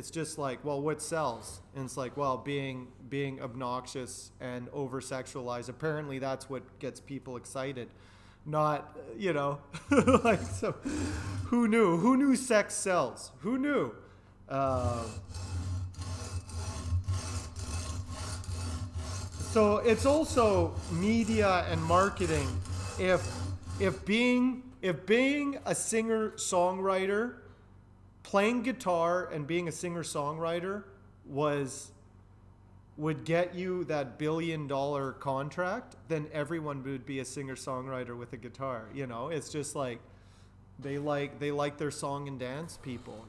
It's just like, well, what sells? And it's like, well, being obnoxious and over sexualized. Apparently, that's what gets people excited. Not, like, so who knew? Who knew sex sells? Who knew? Uh, so it's also media and marketing. If if being a singer songwriter, playing guitar and being a singer songwriter was would get you that $1 billion contract, then everyone would be a singer songwriter with a guitar. It's just like they like their song and dance people.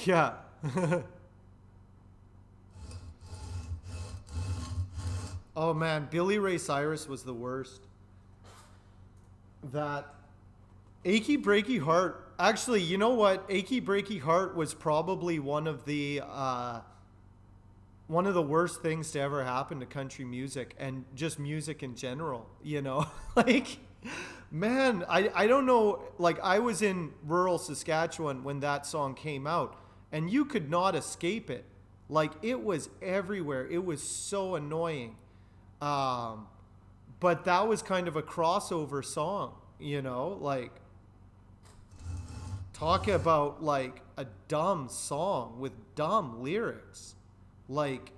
Yeah. Oh man, Billy Ray Cyrus was the worst. That Achy Breaky Heart. Actually, you know what? Achy Breaky Heart was probably one of the worst things to ever happen to country music and just music in general. Like, man, I don't know. Like, I was in rural Saskatchewan when that song came out, and you could not escape it. Like, it was everywhere. It was so annoying. Um, but that was kind of a crossover song. Like, talk about like a dumb song with dumb lyrics. Like,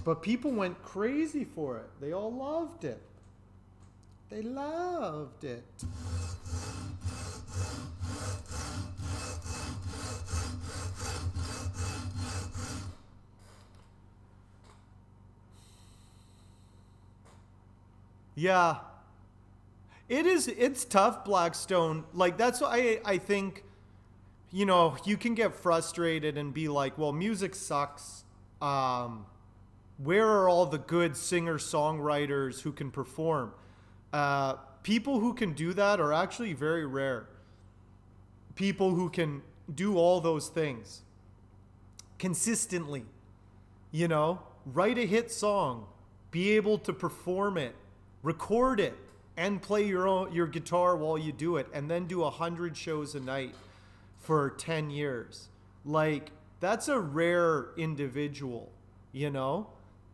but people went crazy for it. They all loved it. They loved it. Yeah. It's tough, Blackstone. Like, that's why I think, you can get frustrated and be like, well, music sucks. Where are all the good singer songwriters who can perform? People who can do that are actually very rare. People who can do all those things consistently, write a hit song, be able to perform it, record it, and play your guitar while you do it, and then do 100 shows a night for 10 years. Like, that's a rare individual, you know?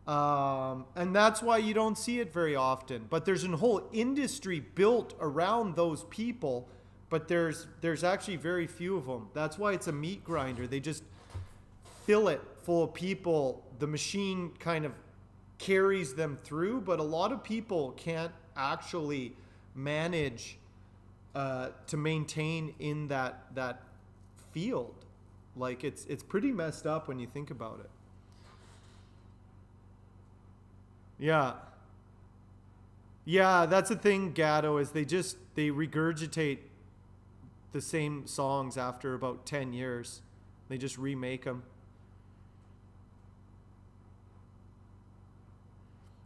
And that's why you don't see it very often. But there's a whole industry built around those people, but there's actually very few of them. That's why it's a meat grinder. They just fill it full of people. The machine kind of carries them through, but a lot of people can't actually manage to maintain in that field. Like, it's pretty messed up when you think about it. Yeah. Yeah, that's the thing, Gatto, is they regurgitate the same songs after about 10 years. They just remake them.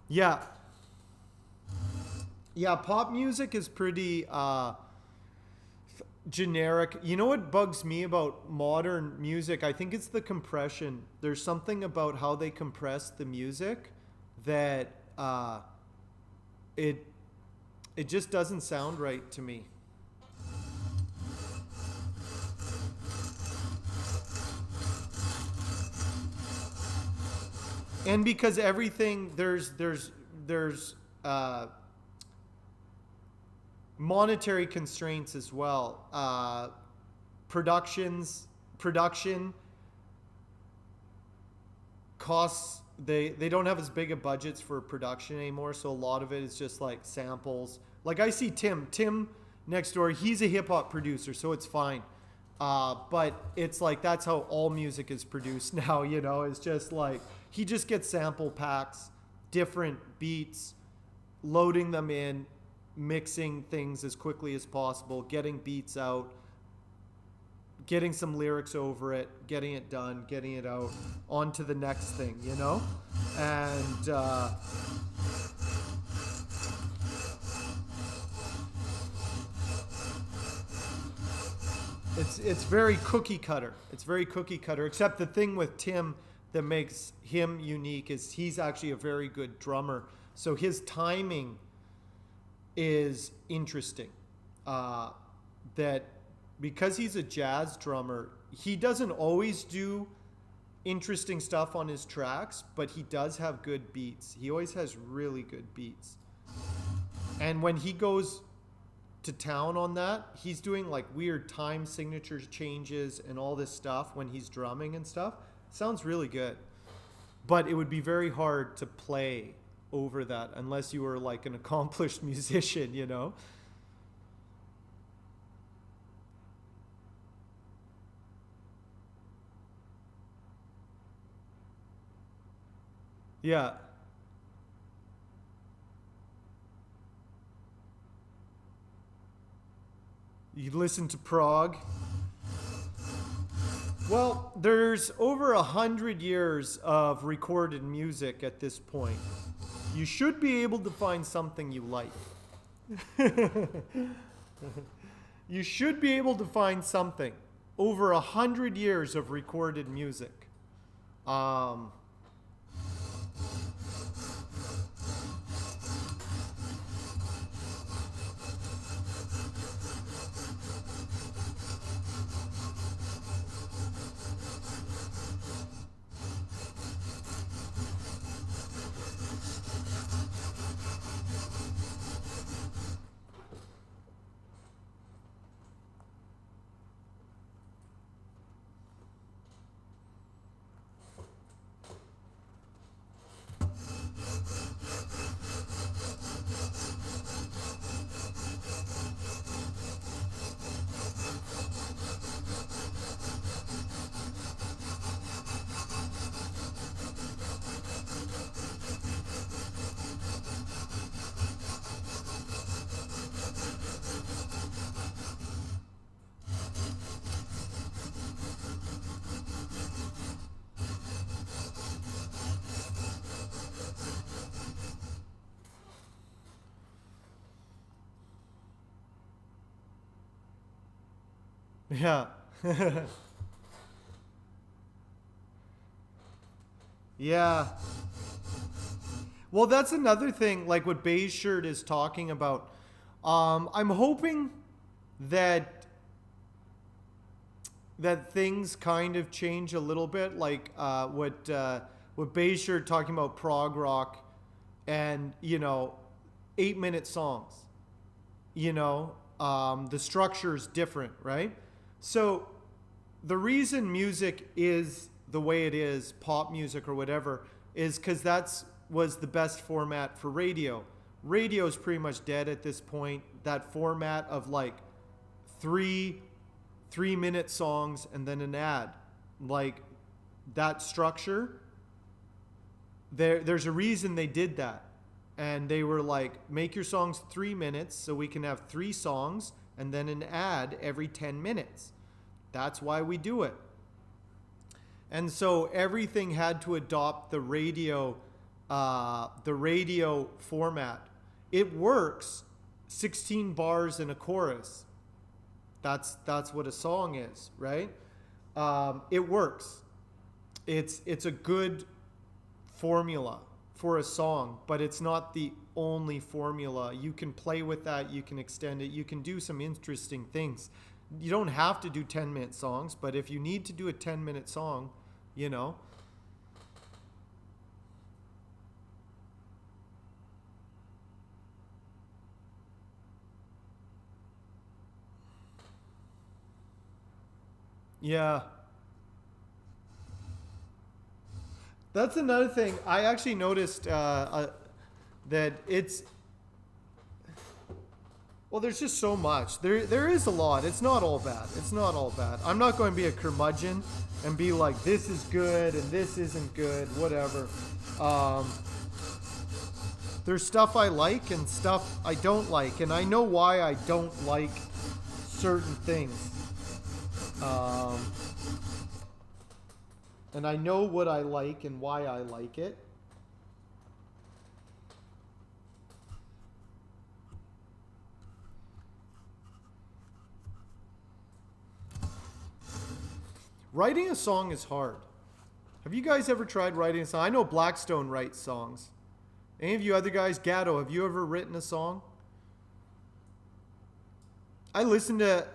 Yeah. Yeah, pop music is pretty generic. You know what bugs me about modern music? I think it's the compression. There's something about how they compress the music that it it just doesn't sound right to me. And because everything there's monetary constraints as well. Production costs, they don't have as big a budgets for production anymore, so a lot of it is just like samples. Like, I see Tim next door, he's a hip hop producer, so it's fine. But it's like that's how all music is produced now. It's just like he just gets sample packs, different beats, loading them in, mixing things as quickly as possible, getting beats out, getting some lyrics over it, getting it done, getting it out, on to the next thing, you know? And it's very cookie cutter. It's very cookie cutter, except the thing with Tim that makes him unique is he's actually a very good drummer. So his timing is interesting. That because he's a jazz drummer, he doesn't always do interesting stuff on his tracks, but he does have good beats. He always has really good beats. And when he goes to town on that, he's doing like weird time signature changes and all this stuff when he's drumming and stuff. Sounds really good. But it would be very hard to play over that unless you were like an accomplished musician, you know? Yeah. You listen to prog. Well, there's over 100 years of recorded music at this point. You should be able to find something you like. You should be able to find something. Over 100 years of recorded music. Um, yeah. Yeah. Well, that's another thing, like what Beige Shirt is talking about. I'm hoping that things kind of change a little bit, like what Beige Shirt talking about prog rock, and 8-minute songs. The structure is different, right? So the reason music is the way it is, pop music or whatever, is because was the best format for radio. Radio is pretty much dead at this point. That format of like three-minute songs and then an ad, like that structure. There's a reason they did that, and they were like, make your songs 3 minutes so we can have 3 songs and then an ad every 10 minutes. That's why we do it. And so everything had to adopt the radio format. It works. 16 bars in a chorus. That's what a song is, right? It works. It's a good formula for a song, but it's not the only formula. You can play with that. You can extend it. You can do some interesting things. You don't have to do 10-minute songs, but if you need to do a 10-minute song, Yeah. That's another thing. I actually noticed that well, there's just so much. There is a lot. It's not all bad. It's not all bad. I'm not going to be a curmudgeon and be like, this is good and this isn't good, whatever. There's stuff I like and stuff I don't like, and I know why I don't like certain things. Um, and I know what I like and why I like it. Writing a song is hard. Have you guys ever tried writing a song? I know Blackstone writes songs. Any of you other guys, Gatto, have you ever written a song? I listened to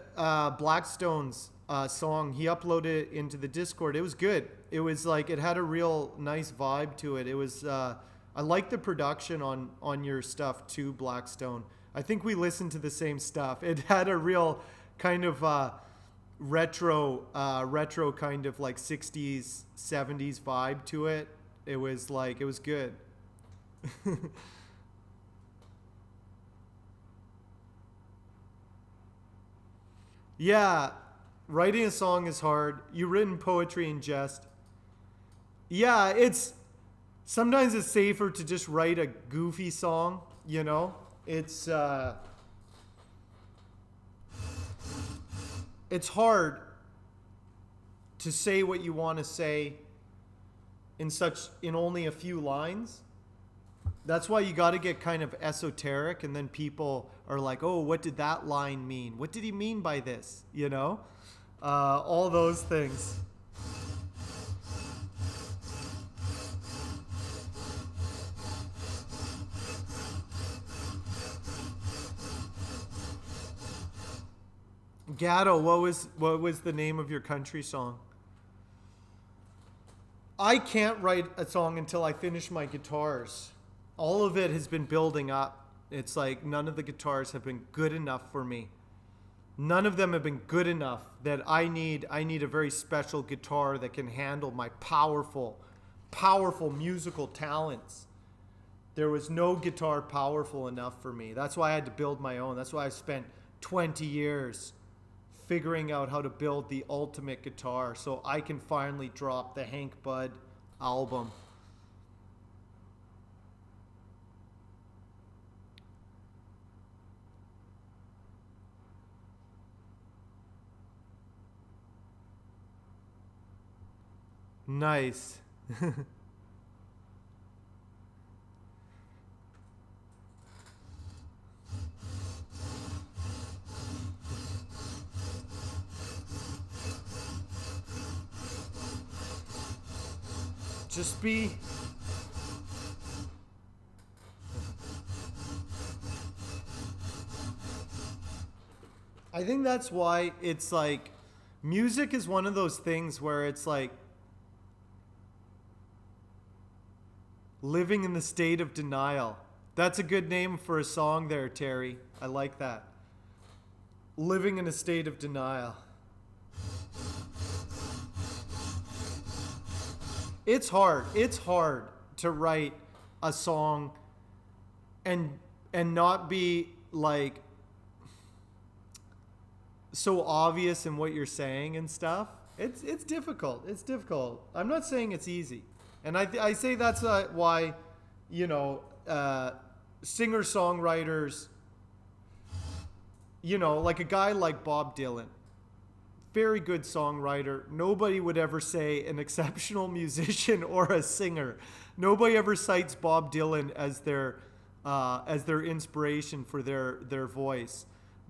Blackstone's song. He uploaded it into the Discord. It was good. It was like, it had a real nice vibe to it. It was, I like the production on your stuff too, Blackstone. I think we listened to the same stuff. It had a real kind of retro kind of like 60s, 70s vibe to it. It was like, it was good. Yeah, writing a song is hard. You've written poetry in jest. Yeah, it's sometimes it's safer to just write a goofy song, you know? It's hard to say what you want to say in only a few lines. That's why you got to get kind of esoteric, and then people are like, "Oh, what did that line mean? What did he mean by this?" You know, all those things. Gatto, what was the name of your country song? I can't write a song until I finish my guitars. All of it has been building up. It's like none of the guitars have been good enough for me. None of them have been good enough that I need a very special guitar that can handle my powerful musical talents. There was no guitar powerful enough for me. That's why I had to build my own. That's why I spent 20 years figuring out how to build the ultimate guitar so I can finally drop the Hank Budd album. Nice. Just be. I think that's why it's like music is one of those things where it's like living in the state of denial. That's a good name for a song there, Terry. I like that. Living in a state of denial. It's hard. It's hard to write a song and not be like so obvious in what you're saying and stuff. It's difficult. It's difficult. I'm not saying it's easy, and I say that's why, you know, singer songwriters, you know, like a guy like Bob Dylan, very good songwriter. Nobody would ever say an exceptional musician or a singer. Nobody ever cites Bob Dylan as their inspiration for their voice.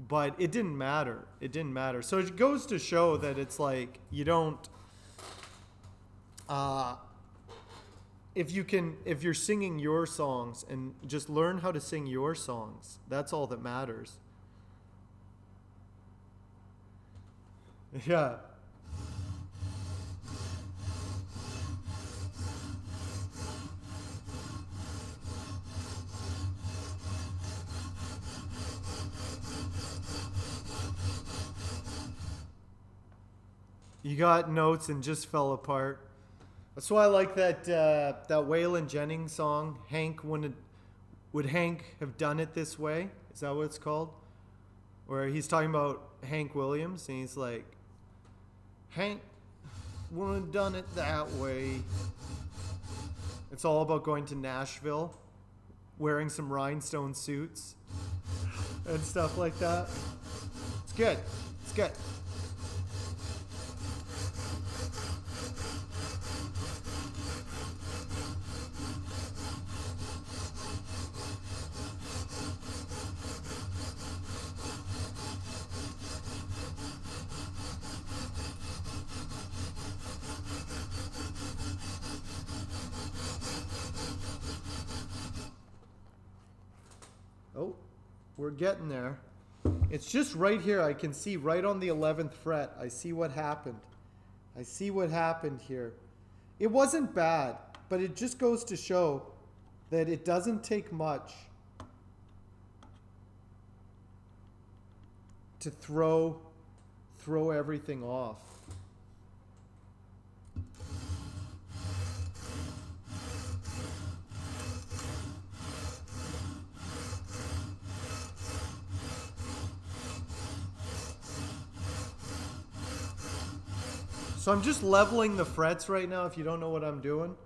But it didn't matter. It didn't matter. So it goes to show that it's like you don't. If you're singing your songs and just learn how to sing your songs, that's all that matters. Yeah. You got notes and just fell apart. That's why I like that Waylon Jennings song. Would Hank have done it this way? Is that what it's called? Where he's talking about Hank Williams and he's like, Hank wouldn't have done it that way. It's all about going to Nashville, wearing some rhinestone suits and stuff like that. It's good. It's good. Oh, we're getting there. It's just right here. I can see right on the 11th fret. I see what happened. I see what happened here. It wasn't bad, but it just goes to show that it doesn't take much to throw everything off. So I'm just leveling the frets right now. If you don't know what I'm doing,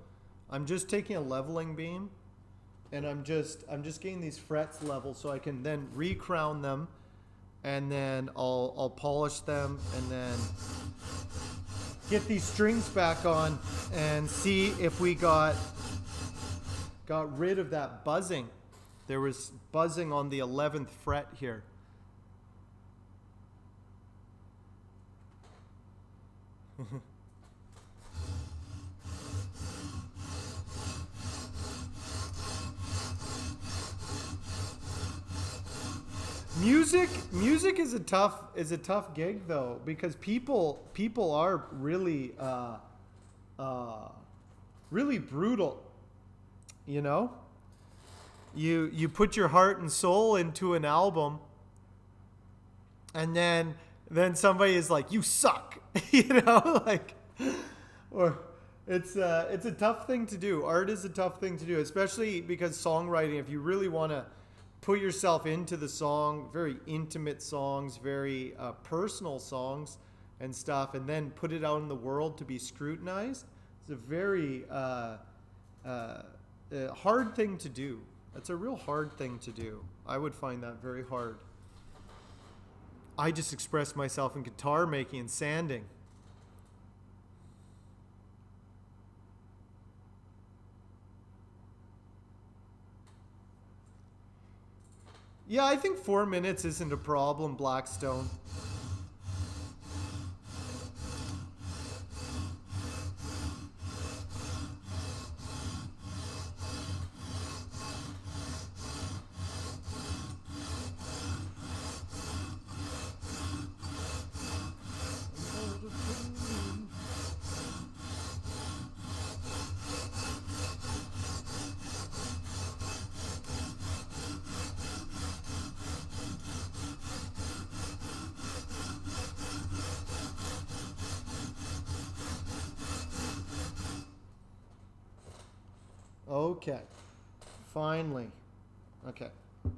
I'm just taking a leveling beam and I'm just getting these frets level so I can then recrown them, and then I'll polish them and then get these strings back on and see if we got rid of that buzzing. There was buzzing on the 11th fret here. Music is a tough gig though, because people are really really brutal. You know, you put your heart and soul into an album, and then somebody is like, you suck. You know, like, or it's a tough thing to do. Art is a tough thing to do, especially because songwriting, if you really want to put yourself into the song, very intimate songs, very personal songs and stuff, and then put it out in the world to be scrutinized, it's a very hard thing to do. That's a real hard thing to do. I would find that very hard. I just express myself in guitar making and sanding. Yeah, I think 4 minutes isn't a problem, Blackstone. Okay, finally. Okay,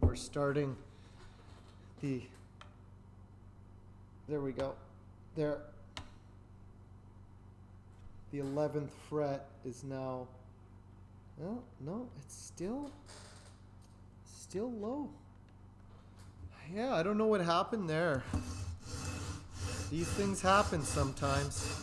we're starting there we go. There. The 11th fret is now, no, it's still low. Yeah, I don't know what happened there. These things happen sometimes.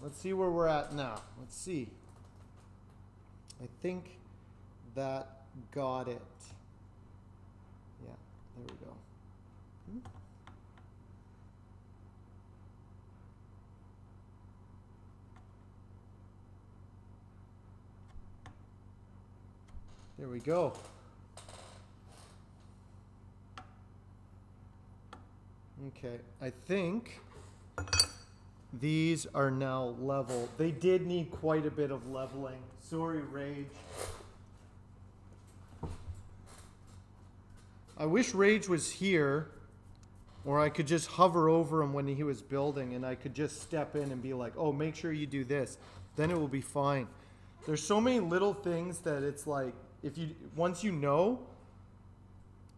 Let's see where we're at now. Let's see. I think that got it. Yeah, there we go. There we go. Okay, I think these are now level. They did need quite a bit of leveling. Sorry, Rage. I wish Rage was here, or I could just hover over him when he was building and I could just step in and be like, oh, make sure you do this. Then it will be fine. There's so many little things that it's like, once you know,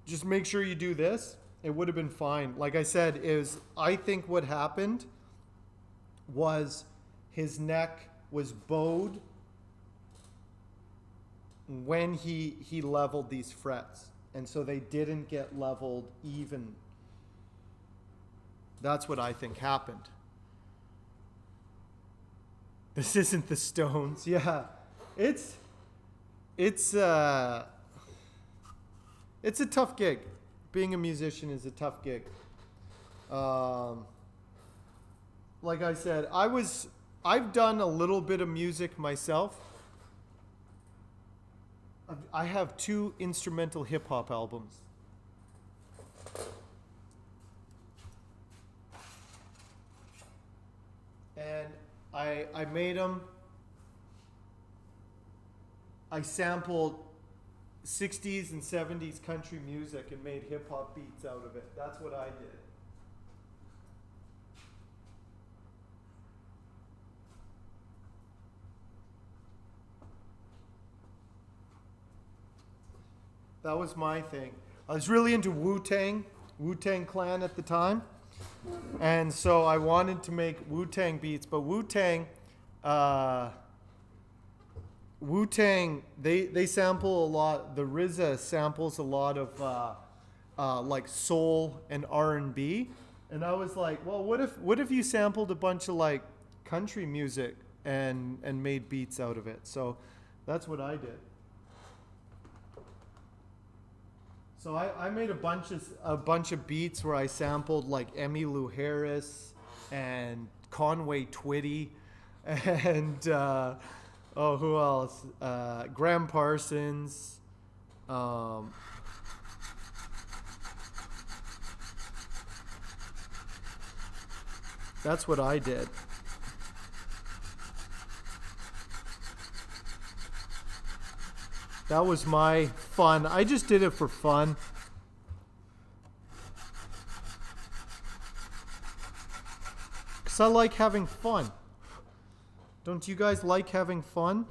just make sure you do this. It would have been fine. Like I said, I think what happened was his neck was bowed when he leveled these frets, and so they didn't get leveled even. That's what I think happened. This isn't the Stones. Yeah. It's it's uh it's a tough gig. Being a musician is a tough gig. Um like I said, I've done a little bit of music myself. I have 2 instrumental hip hop albums. And I made them. I sampled 60s and 70s country music and made hip hop beats out of it. That's what I did. That was my thing. I was really into Wu-Tang Clan at the time. And so I wanted to make Wu-Tang beats, but Wu-Tang, they sample a lot. The RZA samples a lot of like soul and R&B, and I was like, well, what if you sampled a bunch of like country music and made beats out of it? So that's what I did. So I made a bunch of beats where I sampled like Emmylou Harris and Conway Twitty and who else? Graham Parsons. That's what I did. That was my fun. I just did it for fun. Because I like having fun. Don't you guys like having fun?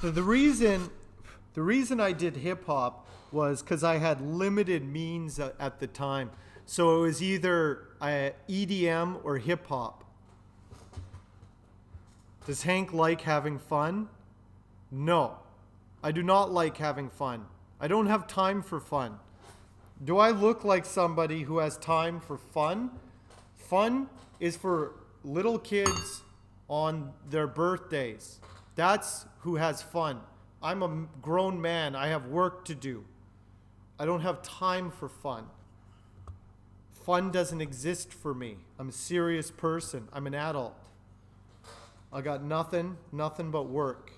The reason I did hip hop was because I had limited means at the time. So it was either EDM or hip hop. Does Hank like having fun? No, I do not like having fun. I don't have time for fun. Do I look like somebody who has time for fun? Fun is for little kids on their birthdays. That's who has fun. I'm a grown man. I have work to do. I don't have time for fun. Fun doesn't exist for me. I'm a serious person. I'm an adult. I got nothing but work.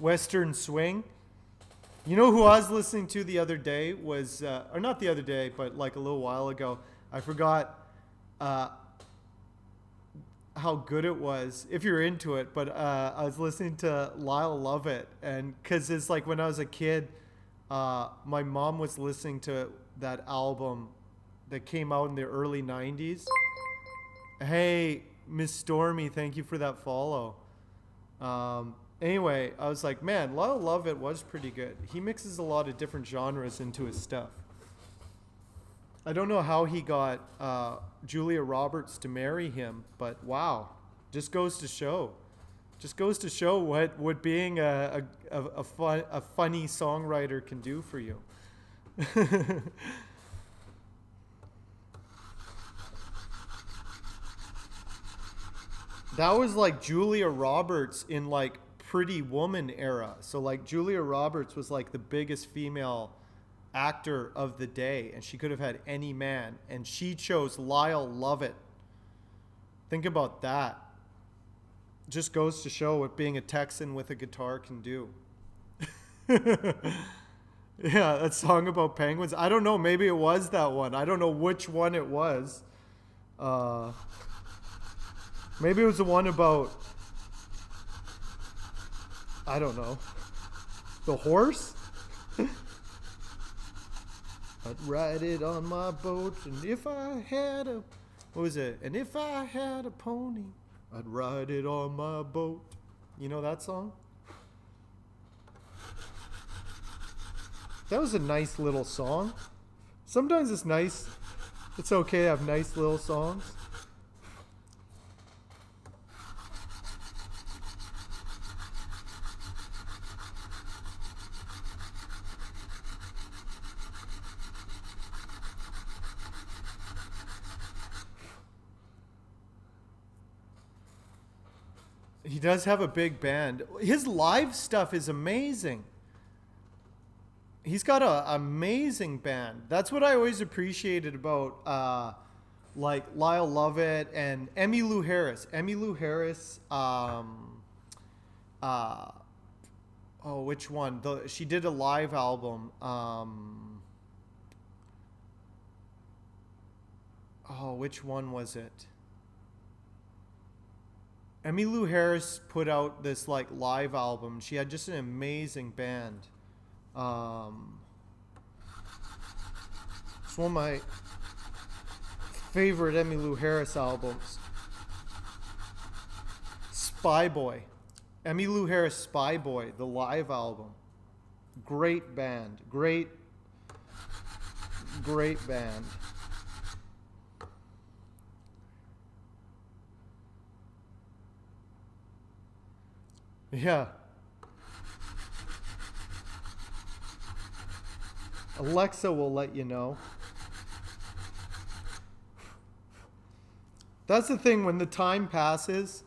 Western swing. You know who I was listening to the other day was, or not the other day, but like a little while ago. I forgot how good it was, if you're into it, but I was listening to Lyle Lovett, and because it's like when I was a kid, my mom was listening to that album that came out in the early 90s. Hey, Miss Stormy, thank you for that follow. Anyway, I was like, man, Lyle Lovett was pretty good. He mixes a lot of different genres into his stuff. I don't know how he got Julia Roberts to marry him, but wow, just goes to show. Just goes to show what being a funny songwriter can do for you. That was like Julia Roberts in like Pretty Woman era. So like Julia Roberts was like the biggest female actor of the day, and she could have had any man, and she chose Lyle Lovett. Think about that. Just goes to show what being a Texan with a guitar can do. Yeah, that song about penguins. I don't know. Maybe it was that one. I don't know which one it was. Maybe it was the one about, I don't know, the horse? I'd ride it on my boat, and if I had a, what was it? And if I had a pony, I'd ride it on my boat. You know that song? That was a nice little song. Sometimes it's nice. It's okay to have nice little songs. He does have a big band. His live stuff is amazing. He's got an amazing band. That's what I always appreciated about like Lyle Lovett and Emmylou Harris. Emmylou Harris, oh, which one? She did a live album. Oh, which one was it? Emmylou Harris put out this like live album. She had just an amazing band. It's one of my favorite Emmylou Harris albums. Spy Boy. Emmylou Harris Spy Boy, the live album. Great band. Great band. Yeah. Alexa will let you know. That's the thing, when the time passes.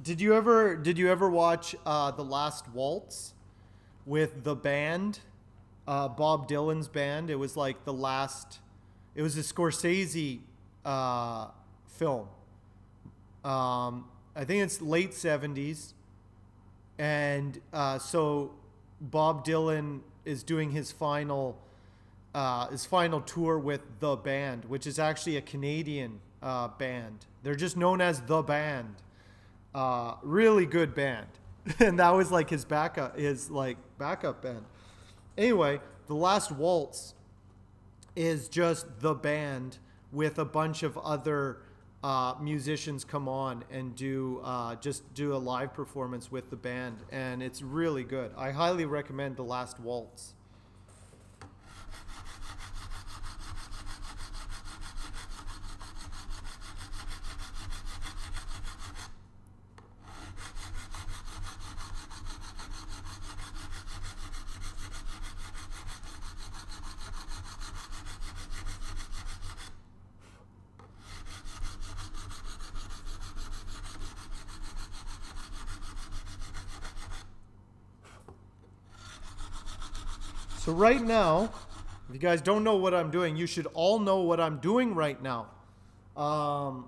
Did you ever watch The Last Waltz with the band, Bob Dylan's band? It was like the last. It was a Scorsese film. I think it's late '70s, and so Bob Dylan is doing his final tour with the band, which is actually a Canadian band. They're just known as the band. Really good band. And that was like his backup band. Anyway, The Last Waltz is just the band with a bunch of other musicians come on and do a live performance with the band, and it's really good. I highly recommend The Last Waltz. So right now, if you guys don't know what I'm doing, you should all know what I'm doing right now. I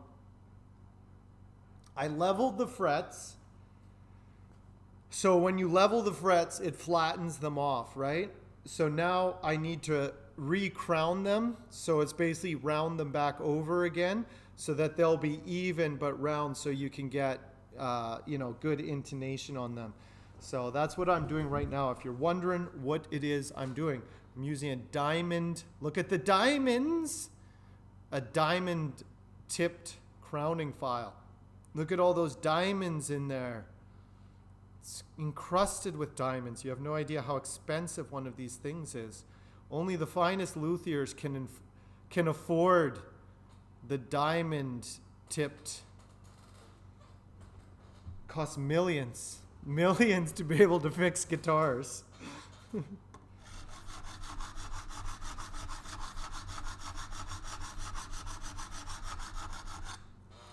leveled the frets. So when you level the frets, it flattens them off, right? So now I need to re-crown them. So it's basically round them back over again so that they'll be even but round, so you can get good intonation on them. So that's what I'm doing right now. If you're wondering what it is I'm doing, I'm using a diamond. Look at the diamonds. A diamond tipped crowning file. Look at all those diamonds in there. It's encrusted with diamonds. You have no idea how expensive one of these things is. Only the finest luthiers can afford the diamond tipped. Costs millions to be able to fix guitars.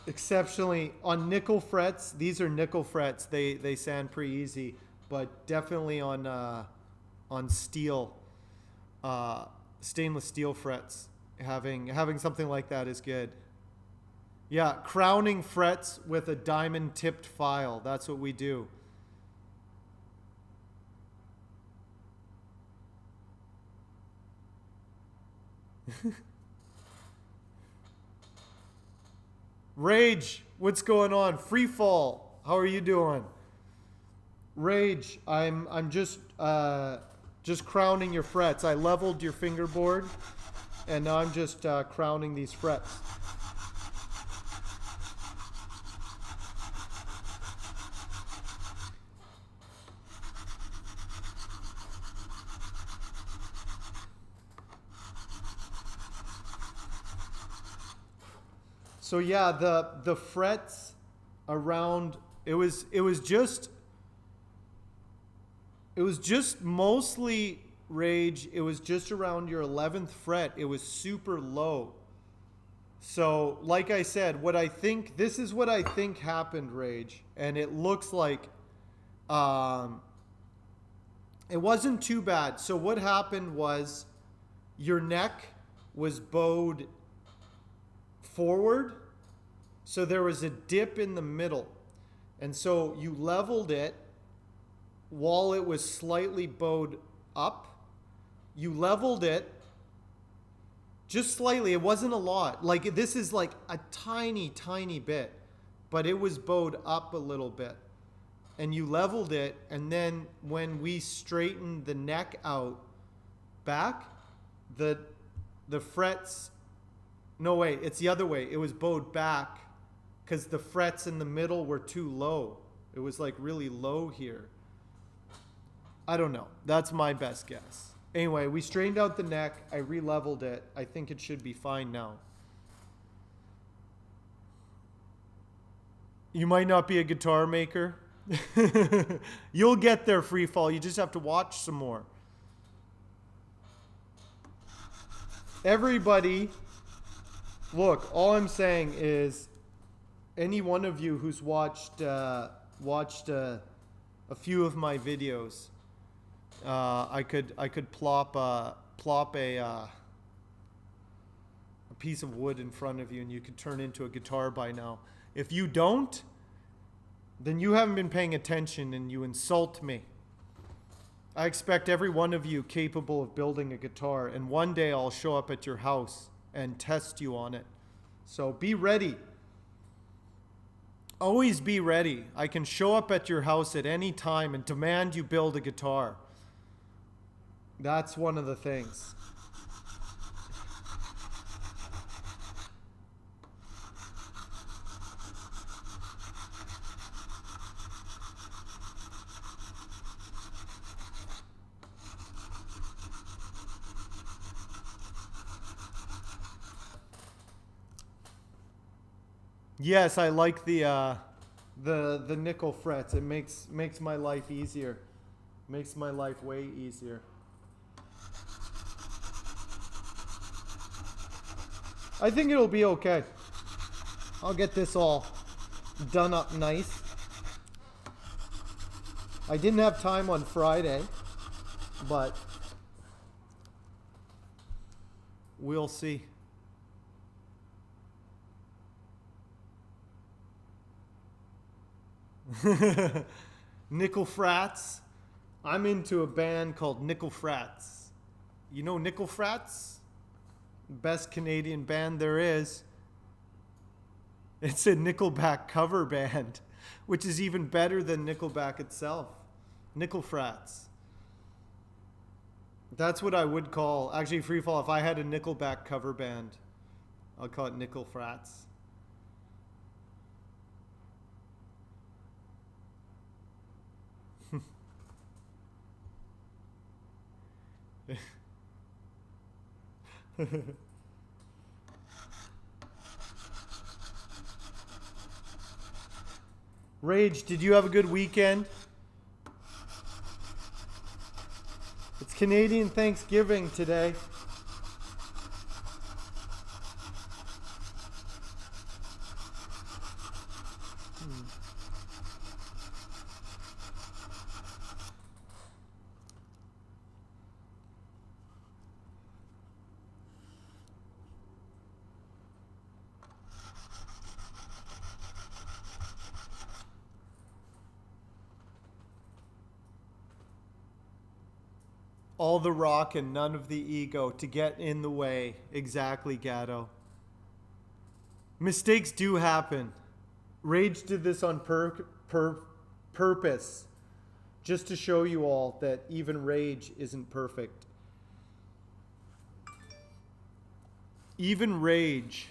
Exceptionally on nickel frets. These are nickel frets. They sound pretty easy, but definitely on steel, stainless steel frets. Having something like that is good. Yeah, crowning frets with a diamond tipped file. That's what we do. Rage, what's going on? Free fall, how are you doing? Rage, I'm just crowning your frets. I leveled your fingerboard, and now I'm just crowning these frets. So yeah, the frets around it was just mostly Rage. It was just around your 11th fret. It was super low. So, like I said, this is what I think happened, Rage, and it looks like it wasn't too bad. So what happened was your neck was bowed forward, so there was a dip in the middle, and so you leveled it while it was slightly bowed up. You leveled it just slightly. It wasn't a lot. Like, this is like a tiny bit, but it was bowed up a little bit, and you leveled it. And then when we straightened the neck out back, the frets, no, wait, it's the other way. It was bowed back because the frets in the middle were too low. It was like really low here. I don't know. That's my best guess. Anyway, we straightened out the neck. I re-leveled it. I think it should be fine now. You might not be a guitar maker. You'll get there, Freefall. You just have to watch some more. Everybody, look, all I'm saying is any one of you who's watched a few of my videos, I could plop a piece of wood in front of you and you could turn into a guitar by now. If you don't, then you haven't been paying attention and you insult me. I expect every one of you capable of building a guitar, and one day I'll show up at your house and test you on it. So be ready. Always be ready. I can show up at your house at any time and demand you build a guitar. That's one of the things. Yes, I like the nickel frets. It makes my life easier. Makes my life way easier. I think it'll be okay. I'll get this all done up nice. I didn't have time on Friday, but we'll see. Nickel Frats. I'm into a band called Nickel Frats. You know Nickel Frats? Best Canadian band there is. It's a Nickelback cover band, which is even better than Nickelback itself. Nickel Frats. That's what I would call, actually, Freefall, if I had a Nickelback cover band, I'll call it Nickel Frats. Rage, did you have a good weekend? It's Canadian Thanksgiving today. All the rock and none of the ego to get in the way. Exactly, Gatto. Mistakes do happen. Rage did this on purpose. Just to show you all that even Rage isn't perfect. Even Rage.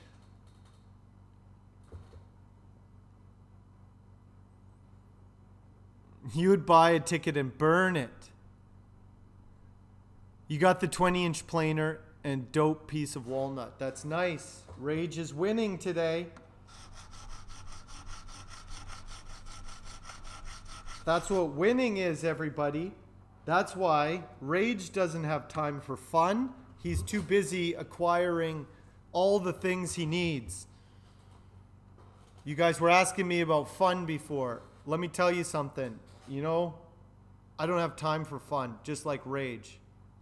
You would buy a ticket and burn it. You got the 20-inch planer and dope piece of walnut. That's nice. Rage is winning today. That's what winning is, everybody. That's why Rage doesn't have time for fun. He's too busy acquiring all the things he needs. You guys were asking me about fun before. Let me tell you something. You know, I don't have time for fun, just like Rage.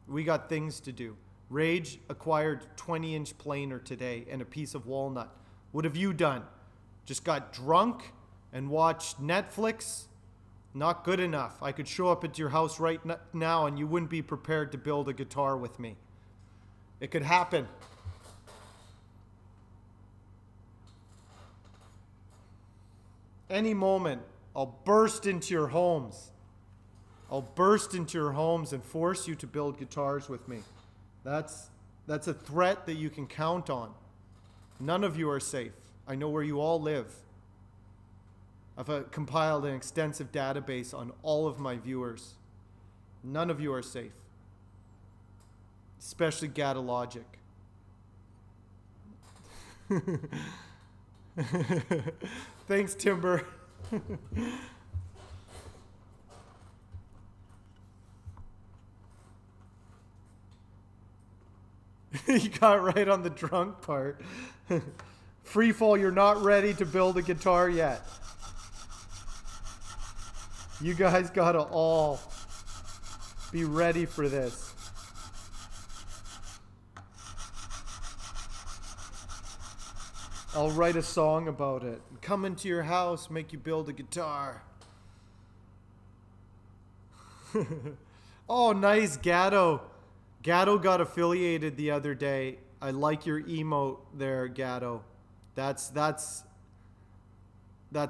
We got things to do. Rage acquired 20-inch planer today and a piece of walnut. What have you done? Just got drunk and watched Netflix? Not good enough. I could show up at your house right now and you wouldn't be prepared to build a guitar with me. It could happen. Any moment, I'll burst into your homes. I'll burst into your homes and force you to build guitars with me. That's a threat that you can count on. None of you are safe. I know where you all live. I've compiled an extensive database on all of my viewers. None of you are safe. Especially Gatalogic. Thanks, Timber. You got right on the drunk part. Freefall, you're not ready to build a guitar yet. You guys gotta all be ready for this. I'll write a song about it. Come into your house, make you build a guitar. Oh, nice, Gatto. Gatto got affiliated the other day. I like your emote there, Gatto. That's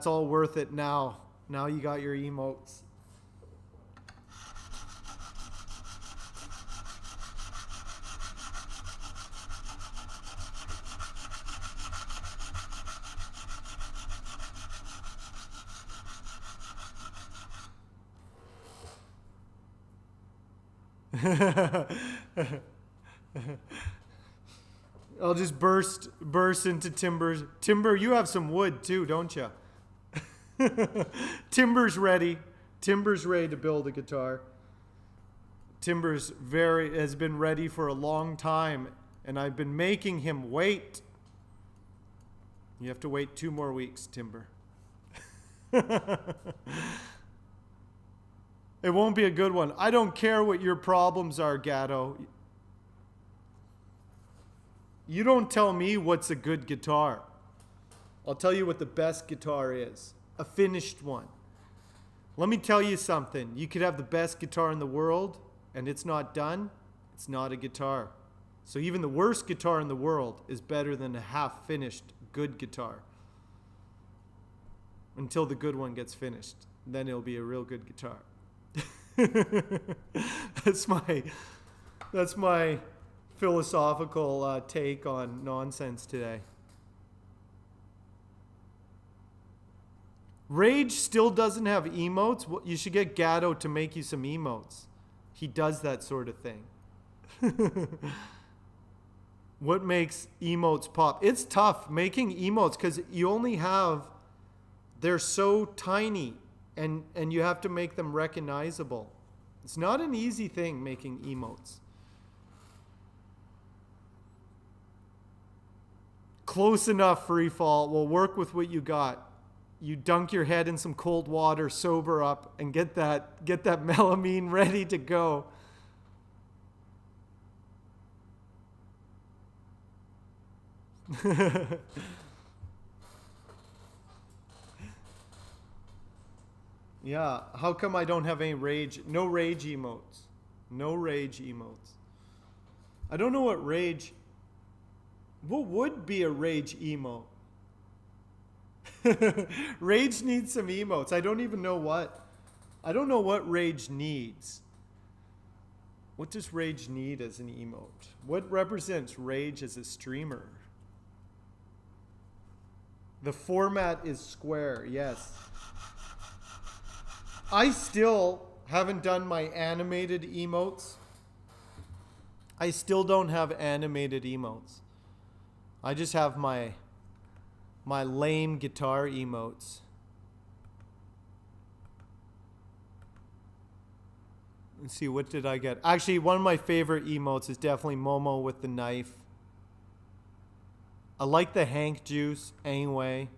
all worth it now. Now you got your emotes. I'll just burst into Timber's. Timber, you have some wood too, don't you? Timber's ready. Timber's ready to build a guitar. Timber's has been ready for a long time, and I've been making him wait. You have to wait 2 more weeks, Timber. It won't be a good one. I don't care what your problems are, Gatto. You don't tell me what's a good guitar. I'll tell you what the best guitar is. A finished one. Let me tell you something. You could have the best guitar in the world, and it's not done. It's not a guitar. So even the worst guitar in the world is better than a half-finished good guitar. Until the good one gets finished. Then it'll be a real good guitar. That's my philosophical take on nonsense today. Rage still doesn't have emotes. You should get Gatto to make you some emotes. He does that sort of thing. What makes emotes pop? It's tough making emotes because you only have, they're so tiny and you have to make them recognizable. It's not an easy thing making emotes. Close enough, Freefall. We'll work with what you got. You dunk your head in some cold water, sober up, and get that melamine ready to go. Yeah, how come I don't have any rage? No rage emotes. No rage emotes. I don't know what rage. What would be a rage emote? Rage needs some emotes. I don't even know what. I don't know what rage needs. What does rage need as an emote? What represents rage as a streamer? The format is square, yes. I still haven't done my animated emotes. I still don't have animated emotes. I just have my lame guitar emotes. Let's see, what did I get? Actually, one of my favorite emotes is definitely Momo with the knife. I like the Hank juice anyway.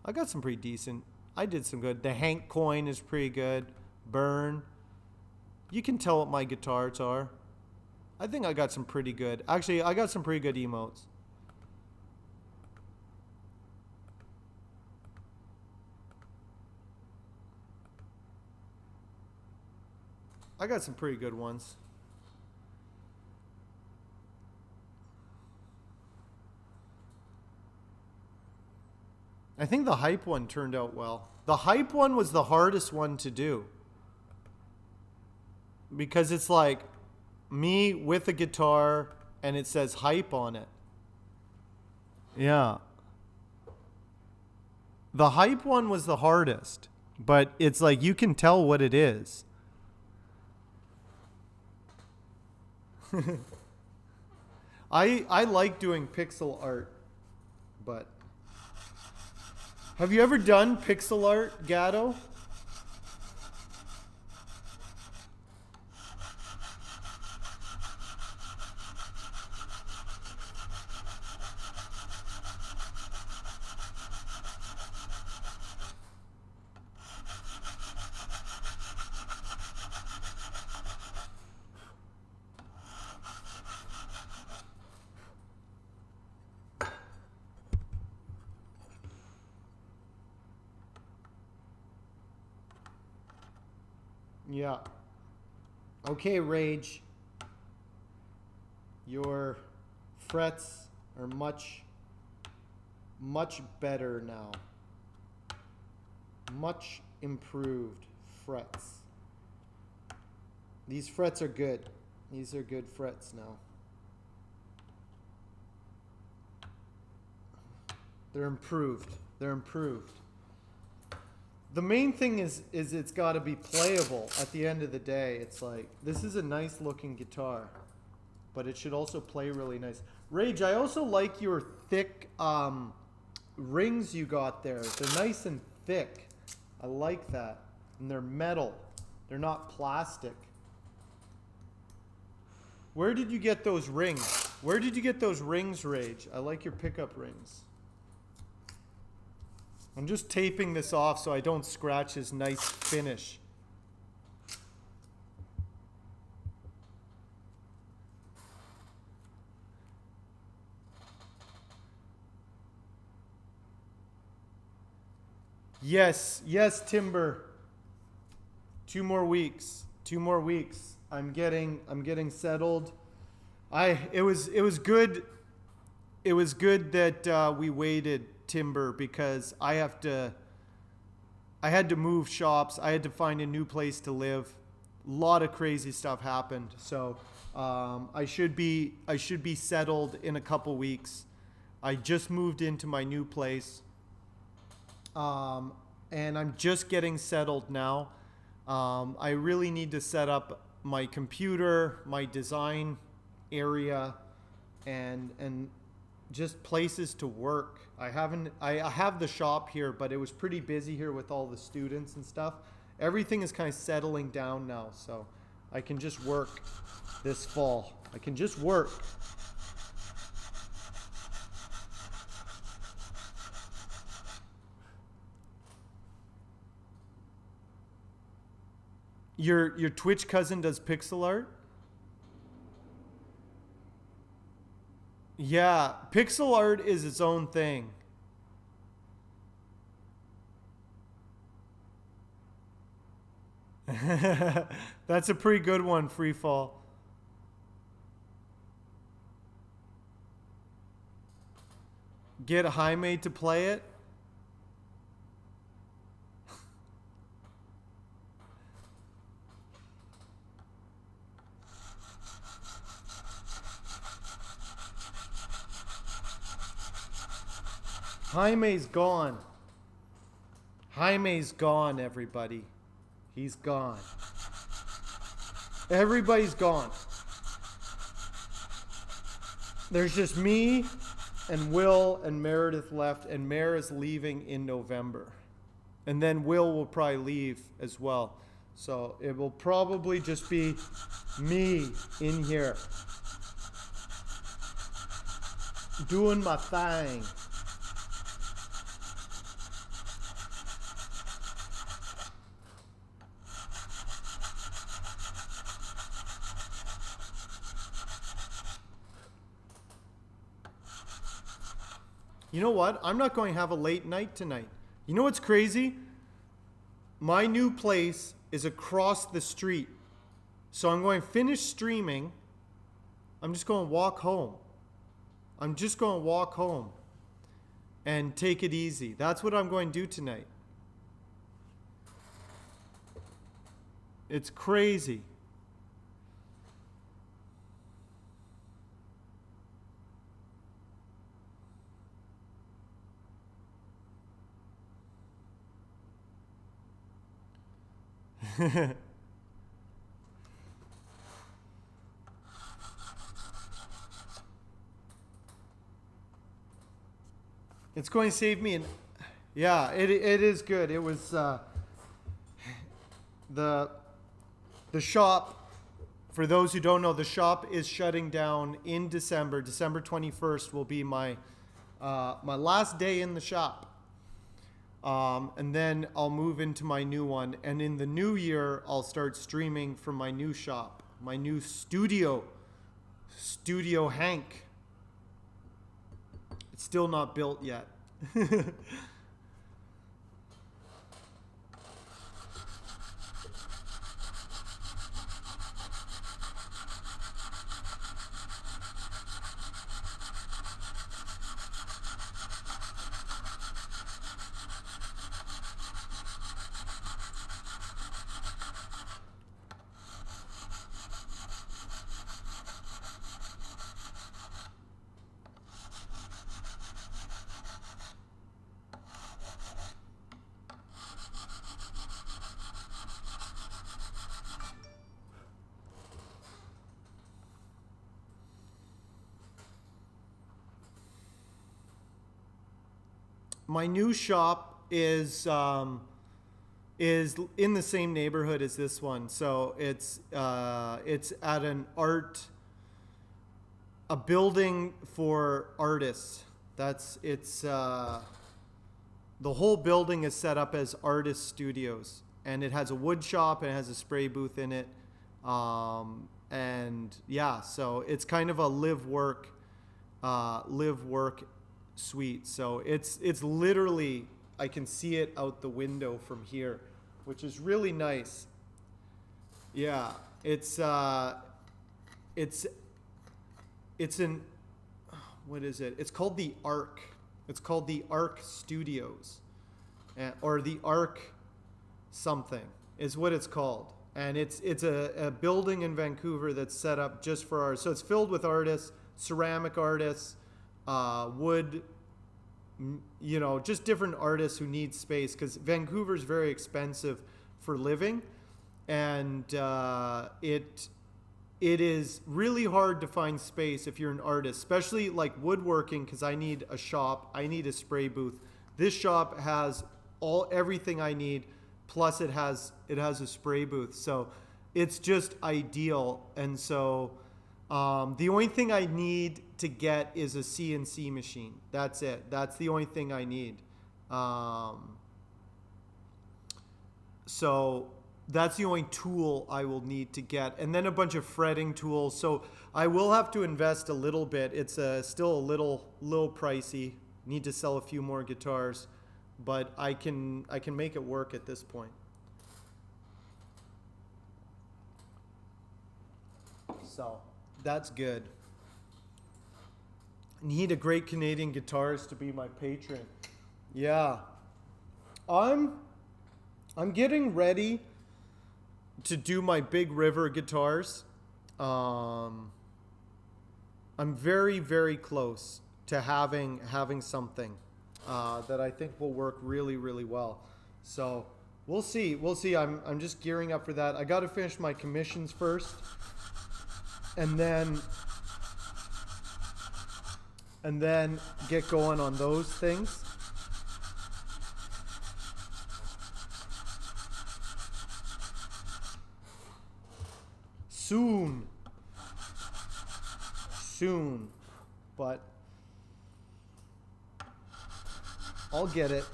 I got some pretty decent. I did some good. The Hank coin is pretty good. Burn. You can tell what my guitars are. I think I got some pretty good. Actually, I got some pretty good emotes. I got some pretty good ones. I think the hype one turned out well. The hype one was the hardest one to do. Because it's like me with a guitar and it says hype on it. Yeah. The hype one was the hardest. But it's like you can tell what it is. I like doing pixel art, but have you ever done pixel art, Gatto? Yeah. Okay, Rage. Your frets are much better now. Much improved frets. These frets are good. These are good frets now. They're improved. They're improved. The main thing is it's got to be playable at the end of the day. It's like, this is a nice looking guitar, but it should also play really nice. Rage, I also like your thick rings you got there. They're nice and thick. I like that. And they're metal. They're not plastic. Where did you get those rings? Where did you get those rings, Rage? I like your pickup rings. I'm just taping this off so I don't scratch his nice finish. Yes, yes, Timber. 2 more weeks. 2 more weeks. I'm getting settled. It was good. It was good that we waited, Timber, because I had to move shops. I had to find a new place to live. A lot of crazy stuff happened. So I should be settled in a couple weeks. I just moved into my new place. And I'm just getting settled now. I really need to set up my computer, my design area, and just places to work. I have the shop here, but it was pretty busy here with all the students and stuff. Everything is kind of settling down now, so I can just work this fall. I can just work. Your Twitch cousin does pixel art? Yeah, pixel art is its own thing. That's a pretty good one, Free Fall. Get Jaime to play it. Jaime's gone. Jaime's gone, everybody. He's gone. Everybody's gone. There's just me and Will and Meredith left, and Mare is leaving in November. And then Will probably leave as well. So it will probably just be me in here doing my thing. You know what? I'm not going to have a late night tonight. You know what's crazy? My new place is across the street. So I'm going to finish streaming. I'm just going to walk home. I'm just going to walk home and take it easy. That's what I'm going to do tonight. It's crazy. It's going to save me yeah, it is good. It was the shop, for those who don't know, the shop is shutting down in December. December 21st will be my last day in the shop. And then I'll move into my new one. And in the new year, I'll start streaming from my new shop, my new studio, Studio Hank. It's still not built yet. My new shop is in the same neighborhood as this one, so it's at a building for artists. The whole building is set up as artist studios, and it has a wood shop and it has a spray booth in it, and yeah, so it's kind of a live work suite. So it's literally, I can see it out the window from here, which is really nice. Yeah, it's in, what is it? It's called the Arc. It's called the Arc Studios, or the Arc something is what it's called. And it's a building in Vancouver that's set up just for art. So it's filled with artists, ceramic artists, wood, just different artists who need space, because Vancouver's very expensive for living, and it is really hard to find space if you're an artist, especially like woodworking, because I need a shop, I need a spray booth. This shop has everything I need, plus it has a spray booth, so it's just ideal. And so the only thing I need to get is a CNC machine. That's it. That's the only thing I need. So that's the only tool I will need to get. And then a bunch of fretting tools. So I will have to invest a little bit. It's still a little pricey. Need to sell a few more guitars, but I can make it work at this point. So that's good. Need a great Canadian guitarist to be my patron. Yeah. I'm getting ready to do my Big River guitars. I'm very, very close to having something that I think will work really, really well. So we'll see. We'll see. I'm just gearing up for that. I got to finish my commissions first, and then get going on those things. Soon, but I'll get it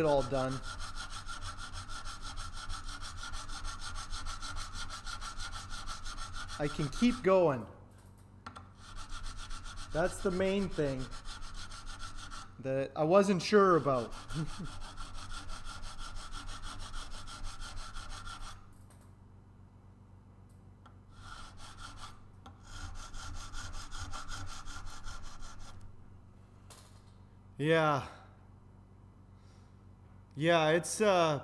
all done. I can keep going. That's the main thing that I wasn't sure about. Yeah. Yeah, it's I'm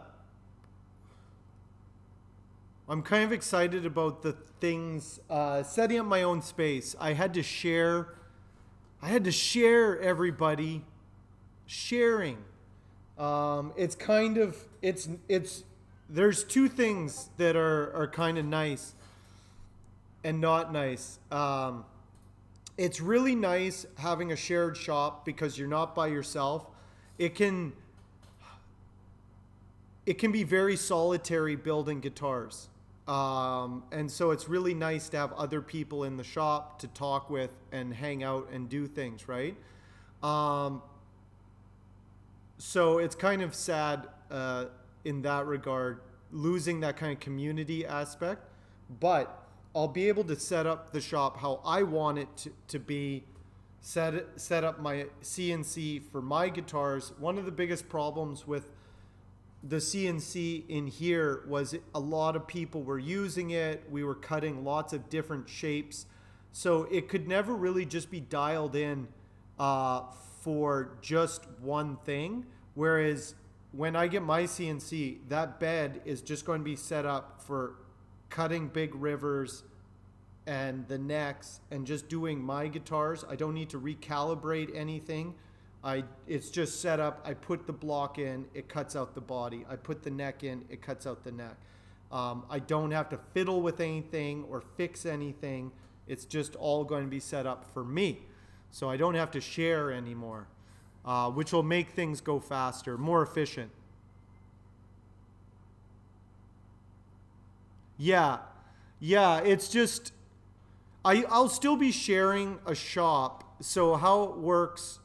kind of excited about the things setting up my own space. I had to share everybody sharing. It's kind of it's there's two things that are kind of nice and not nice. It's really nice having a shared shop because you're not by yourself. It can be very solitary building guitars. And so it's really nice to have other people in the shop to talk with and hang out and do things, right? So it's kind of sad in that regard, losing that kind of community aspect. But I'll be able to set up the shop how I want it to be, set up my CNC for my guitars. One of the biggest problems with the CNC in here was a lot of people were using it. We were cutting lots of different shapes. So it could never really just be dialed in for just one thing. Whereas when I get my CNC, that bed is just going to be set up for cutting big rivers and the necks and just doing my guitars. I don't need to recalibrate anything. It's just set up. I put the block in, it cuts out the body. I put the neck in, it cuts out the neck. I don't have to fiddle with anything or fix anything. It's just all going to be set up for me. So I don't have to share anymore, which will make things go faster, more efficient. Yeah, it's just, I'll still be sharing a shop. So how it works,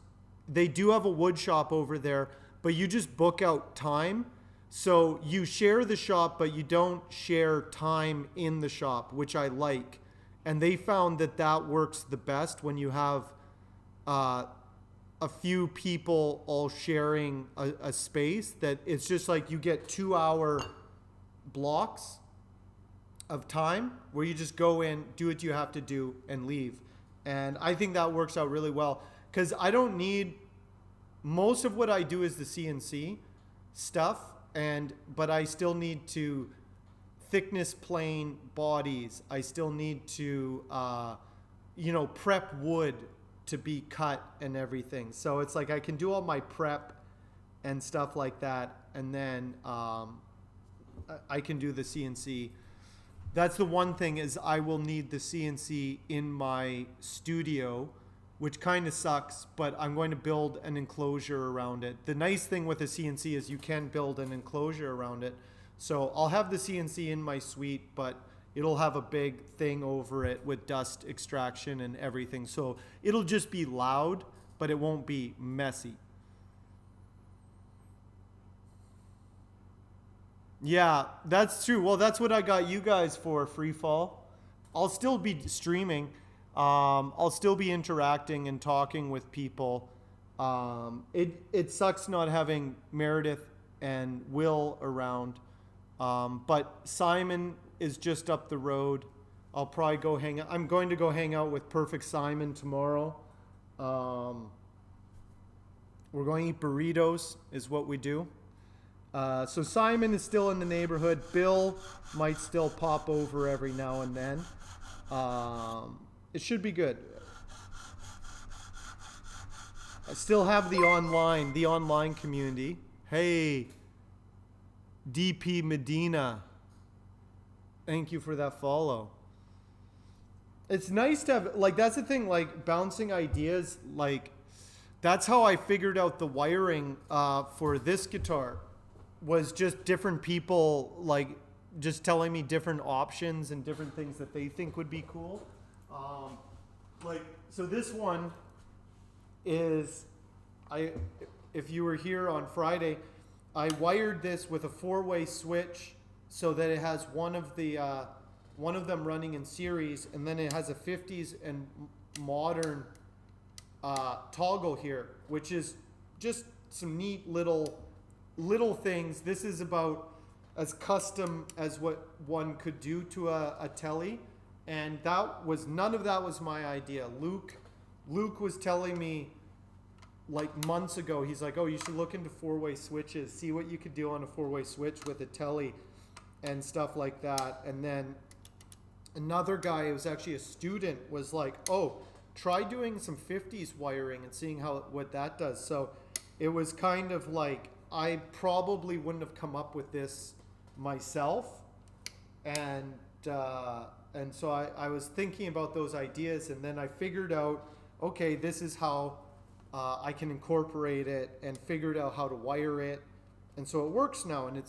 they do have a wood shop over there, but you just book out time. So you share the shop, but you don't share time in the shop, which I like. And they found that works the best when you have a few people all sharing a space, that it's just like you get 2-hour blocks of time where you just go in, do what you have to do, and leave. And I think that works out really well because I don't need, most of what I do is the CNC stuff, but I still need to thickness plane bodies. I still need to prep wood to be cut and everything. So it's like I can do all my prep and stuff like that, and then I can do the CNC. That's the one thing, is I will need the CNC in my studio, which kind of sucks, but I'm going to build an enclosure around it. The nice thing with a CNC is you can build an enclosure around it. So I'll have the CNC in my suite, but it'll have a big thing over it with dust extraction and everything. So it'll just be loud, but it won't be messy. Yeah, that's true. Well, that's what I got you guys for, Free Fall. I'll still be streaming. I'll still be interacting and talking with people. It sucks not having Meredith and Will around. But Simon is just up the road. I'll probably go hang out. I'm going to go hang out with Perfect Simon tomorrow. Um, we're going to eat burritos, is what we do. So Simon is still in the neighborhood. Bill might still pop over every now and then. It should be good. I still have the online community. Hey, DP Medina. Thank you for that follow. It's nice to have, like, that's the thing, like, bouncing ideas, like, that's how I figured out the wiring for this guitar, was just different people, like, just telling me different options and different things that they think would be cool. Like, so this one is, if you were here on Friday, I wired this with a 4-way switch so that it has one of them running in series, and then it has a 50s and modern toggle here, which is just some neat little things. This is about as custom as what one could do to a Tele, and none of that was my idea. Luke was telling me like months ago, he's like, oh, you should look into 4-way switches, see what you could do on a 4-way switch with a Tele and stuff like that. And then another guy who was actually a student was like, oh, try doing some 50s wiring and seeing what that does. So it was kind of like, I probably wouldn't have come up with this myself. And so I was thinking about those ideas, and then I figured out, okay, this is how I can incorporate it, and figured out how to wire it. And so it works now, and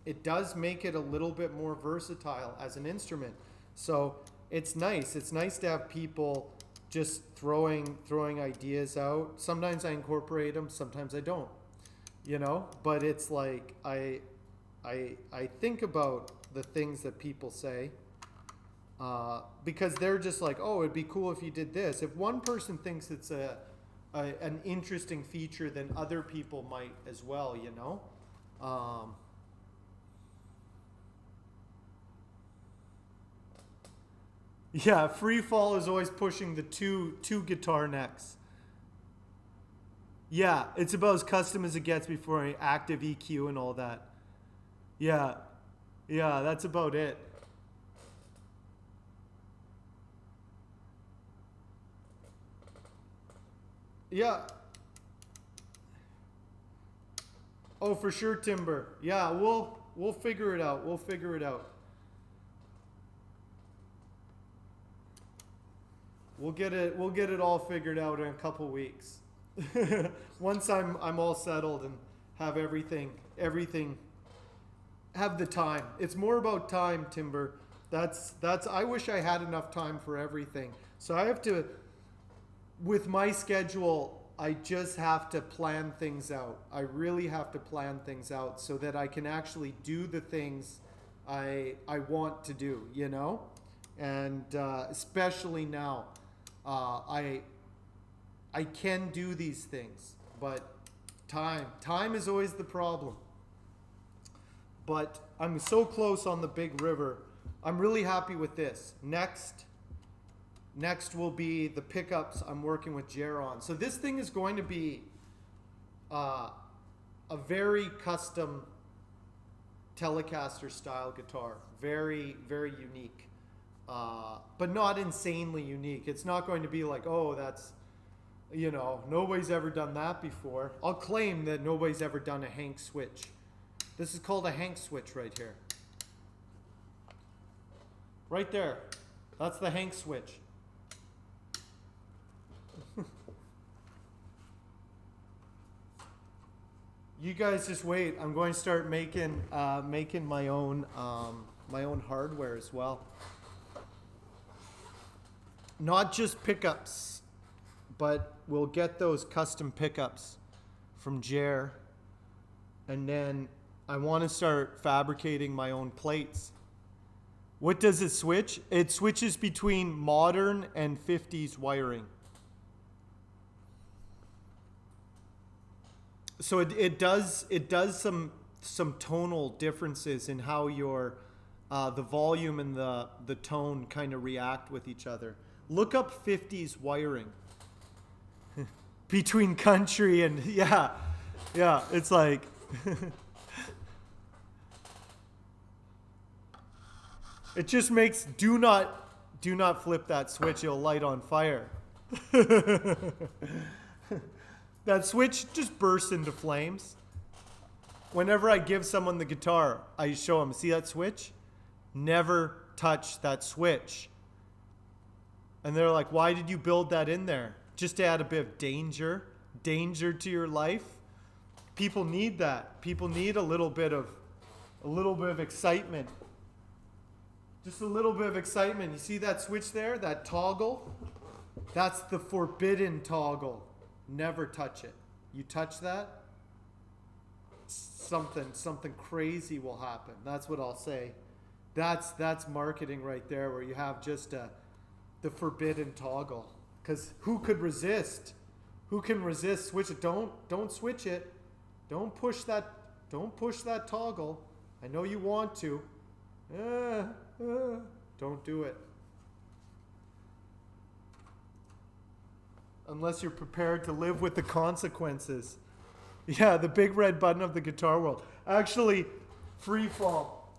it does make it a little bit more versatile as an instrument. So it's nice. It's nice to have people just throwing ideas out. Sometimes I incorporate them, sometimes I don't. But it's like I think about the things that people say, because they're just like, oh, it'd be cool if you did this. If one person thinks it's an interesting feature, then other people might as well. Yeah, free fall is always pushing the two guitar necks. Yeah, it's about as custom as it gets before an active EQ and all that. Yeah, that's about it. Yeah. Oh, for sure, Timber. Yeah, we'll figure it out. We'll figure it out. We'll get it all figured out in a couple weeks. Once I'm all settled and have everything have the time. It's more about time, Timber. That's I wish I had enough time for everything. So I have to, with my schedule, I just have to plan things out. I really have to plan things out so that I can actually do the things I want to do, And especially now, I can do these things, but time is always the problem. But I'm so close on the Big River. I'm really happy with this. Next will be the pickups I'm working with Jer on. So this thing is going to be a very custom Telecaster style guitar. Very, very unique. But not insanely unique. It's not going to be like, oh, that's, nobody's ever done that before. I'll claim that nobody's ever done a Hank switch. This is called a Hank switch right here. Right there. That's the Hank switch. You guys just wait. I'm going to start making my own hardware as well. Not just pickups, but we'll get those custom pickups from Jer, and then I want to start fabricating my own plates. What does it switch? It switches between modern and 50s wiring. So it does some tonal differences in how your the volume and the tone kind of react with each other. Look up 50s wiring between country and yeah, it's like it just makes do not flip that switch, it'll light on fire. That switch just bursts into flames. Whenever I give someone the guitar, I show them, see that switch? Never touch that switch. And they're like, why did you build that in there? Just to add a bit of danger to your life. People need that. People need a little bit of excitement. Just a little bit of excitement. You see that switch there, that toggle? That's the forbidden toggle. Never touch it. You touch that, something crazy will happen. That's what I'll say. That's marketing right there, where you have just the forbidden toggle. Because who could resist? Who can resist? Switch it. Don't switch it. Don't push that toggle. I know you want to. Don't do it. Unless you're prepared to live with the consequences. Yeah, the big red button of the guitar world. Actually, free fall.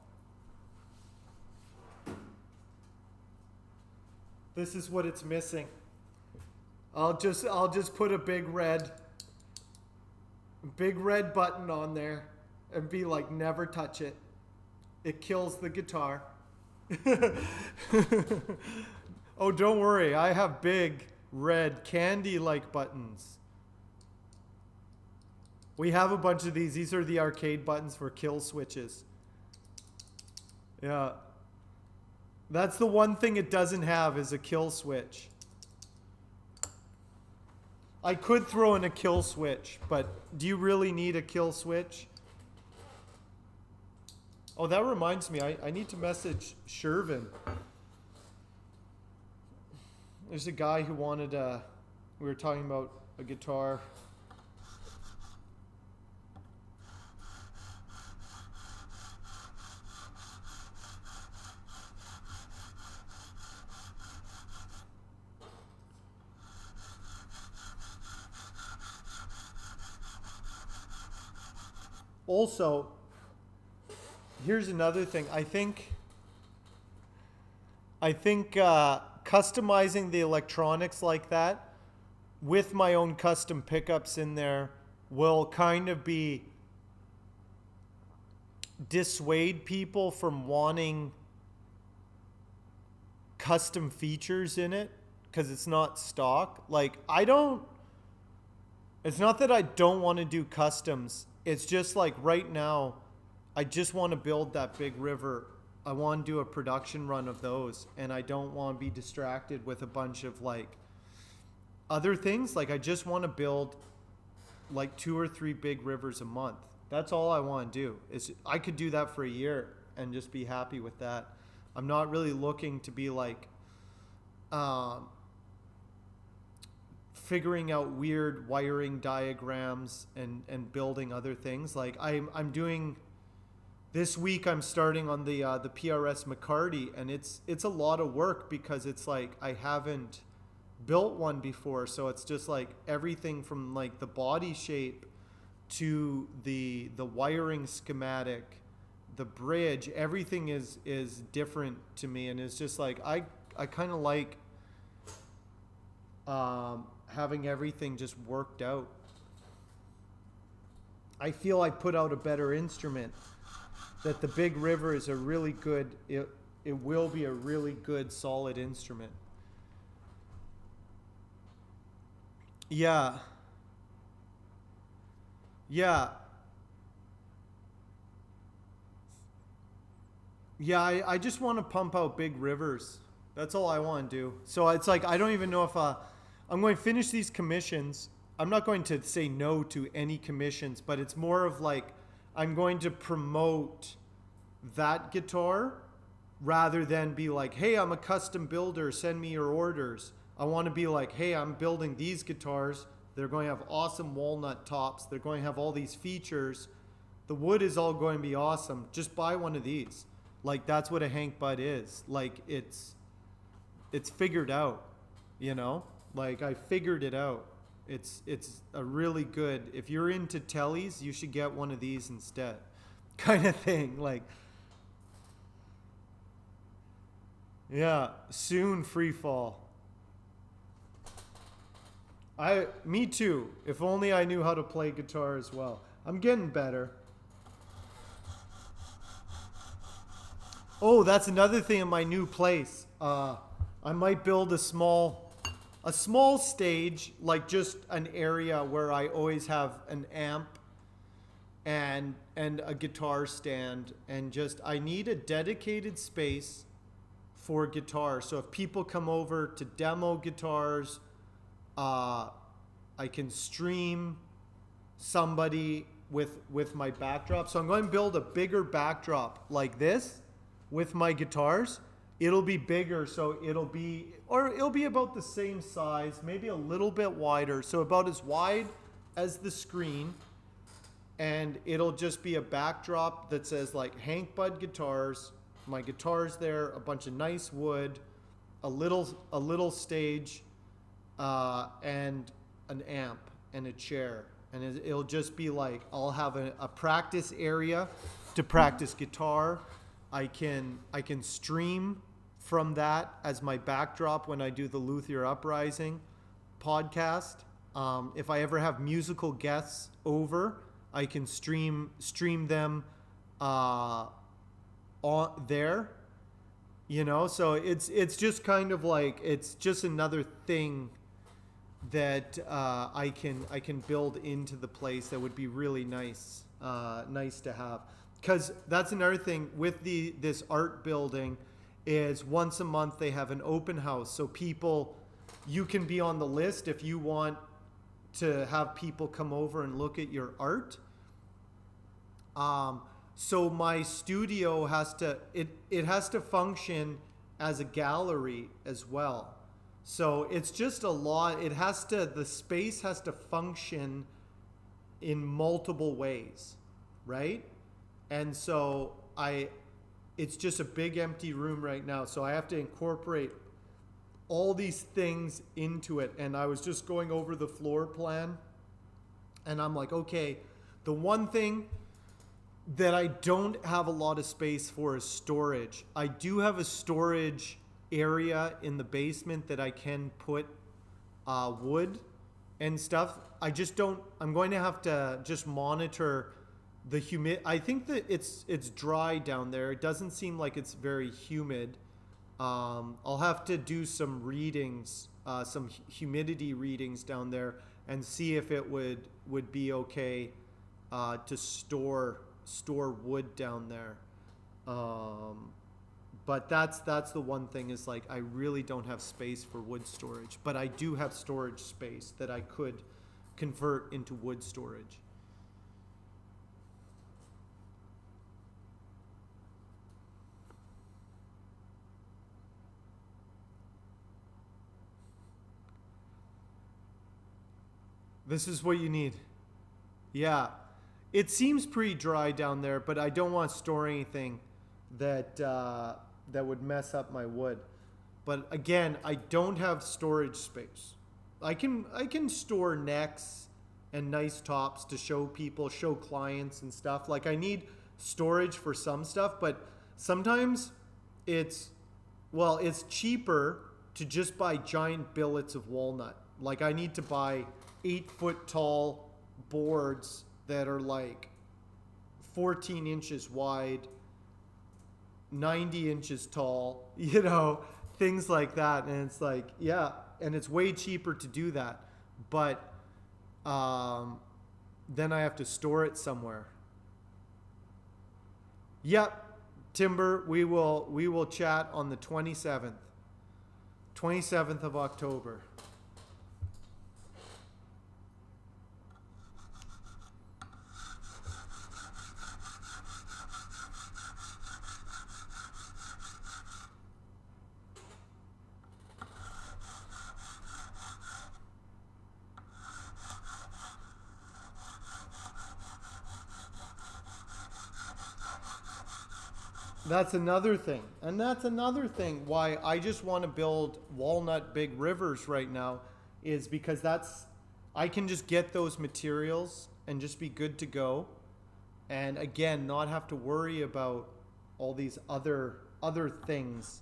This is what it's missing. I'll just put a big red button on there and be like, never touch it. It kills the guitar. Oh, don't worry. I have big red candy-like buttons. We have a bunch of these. These are the arcade buttons for kill switches. Yeah. That's the one thing it doesn't have, is a kill switch. I could throw in a kill switch, but do you really need a kill switch? Oh, that reminds me. I need to message Shervin. There's a guy who wanted we were talking about a guitar. Also, here's another thing. I think customizing the electronics like that with my own custom pickups in there will kind of dissuade people from wanting custom features in it because it's not stock. Like, it's not that I don't want to do customs. It's just like right now, I just want to build that Big River. I want to do a production run of those, and I don't want to be distracted with a bunch of like other things. Like, I just want to build like 2 or 3 Big Rivers a month. That's all I want to do. I could do that for a year and just be happy with that. I'm not really looking to be like figuring out weird wiring diagrams and building other things. Like I'm doing this week, I'm starting on the PRS McCarty, and it's a lot of work because it's like I haven't built one before, so it's just like everything from like the body shape to the wiring schematic, the bridge, everything is different to me, and it's just like I kind of like having everything just worked out. I feel I put out a better instrument. That the Big River is a really good, it will be a really good, solid instrument. Yeah. I just want to pump out Big Rivers. That's all I want to do. So it's like, I don't even know if I'm going to finish these commissions. I'm not going to say no to any commissions, but it's more of like, I'm going to promote that guitar rather than be like, hey, I'm a custom builder, send me your orders. I want to be like, hey, I'm building these guitars. They're going to have awesome walnut tops. They're going to have all these features. The wood is all going to be awesome. Just buy one of these. Like that's what a Hank Bud is. Like it's figured out, you know? Like I figured it out. It's a really good. If you're into tellies, you should get one of these instead. Kind of thing. Like yeah, soon free fall. Me too. If only I knew how to play guitar as well. I'm getting better. Oh, that's another thing in my new place. I might build a small stage, like just an area where I always have an amp and a guitar stand, and just I need a dedicated space for guitar. So if people come over to demo guitars, I can stream somebody with my backdrop. So I'm going to build a bigger backdrop like this with my guitars. It'll be bigger, so it'll be about the same size, maybe a little bit wider, so about as wide as the screen. And it'll just be a backdrop that says like Hank Bud Guitars, my guitars there, a bunch of nice wood, a little stage, and an amp and a chair. And it'll just be like, I'll have a practice area to practice guitar. I can stream from that as my backdrop when I do the Luthier Uprising podcast. If I ever have musical guests over, I can stream them on there, you know. So it's just kind of like, it's just another thing that I can build into the place that would be really nice to have. Because that's another thing with this art building is once a month they have an open house. So you can be on the list if you want to have people come over and look at your art. So my studio has to function as a gallery as well. So it's just a lot. The space has to function in multiple ways, right? And so it's just a big empty room right now. So I have to incorporate all these things into it. And I was just going over the floor plan and I'm like, okay, the one thing that I don't have a lot of space for is storage. I do have a storage area in the basement that I can put wood and stuff. I'm going to have to just monitor the I think that it's dry down there. It doesn't seem like it's very humid. I'll have to do some readings, some humidity readings down there and see if it would be okay to store wood down there. But that's the one thing is like I really don't have space for wood storage, but I do have storage space that I could convert into wood storage. This is what you need. Yeah. It seems pretty dry down there, but I don't want to store anything that would mess up my wood. But again, I don't have storage space. I can store necks and nice tops to show people, show clients and stuff. Like I need storage for some stuff, but sometimes it's cheaper to just buy giant billets of walnut. Like I need to buy 8-foot tall boards that are like 14 inches wide, 90 inches tall, you know, things like that. And it's like, yeah, and it's way cheaper to do that. But then I have to store it somewhere. Yep, Timber, we will chat on the 27th of October. That's another thing. And that's another thing why I just want to build walnut big rivers right now is because that's I can just get those materials and just be good to go. And again, not have to worry about all these other things.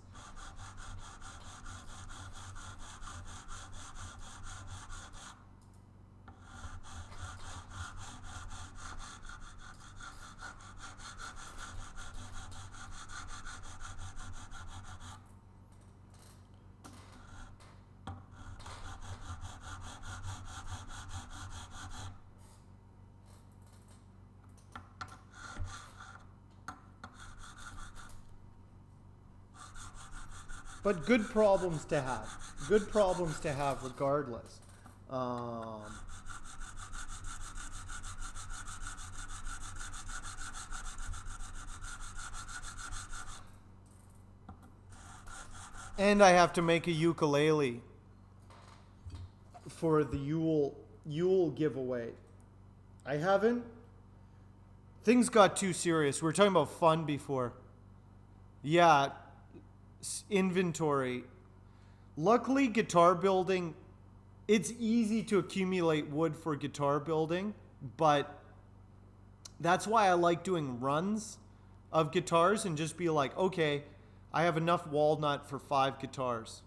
But good problems to have. Good problems to have regardless. Um, and I have to make a ukulele for the Yule giveaway. I haven't. Things got too serious. We were talking about fun before. Yeah, inventory. Luckily, guitar building, it's easy to accumulate wood for guitar building, but that's why I like doing runs of guitars and just be like, okay, I have enough walnut for 5 guitars,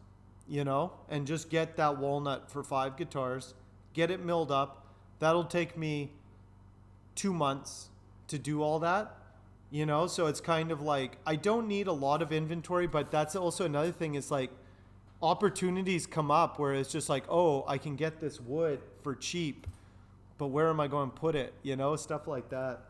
and just get that walnut for 5 guitars, get it milled up. That'll take me 2 months to do all that. So it's kind of like I don't need a lot of inventory, but that's also another thing is like opportunities come up where it's just like, oh, I can get this wood for cheap, but where am I going to put it? Stuff like that.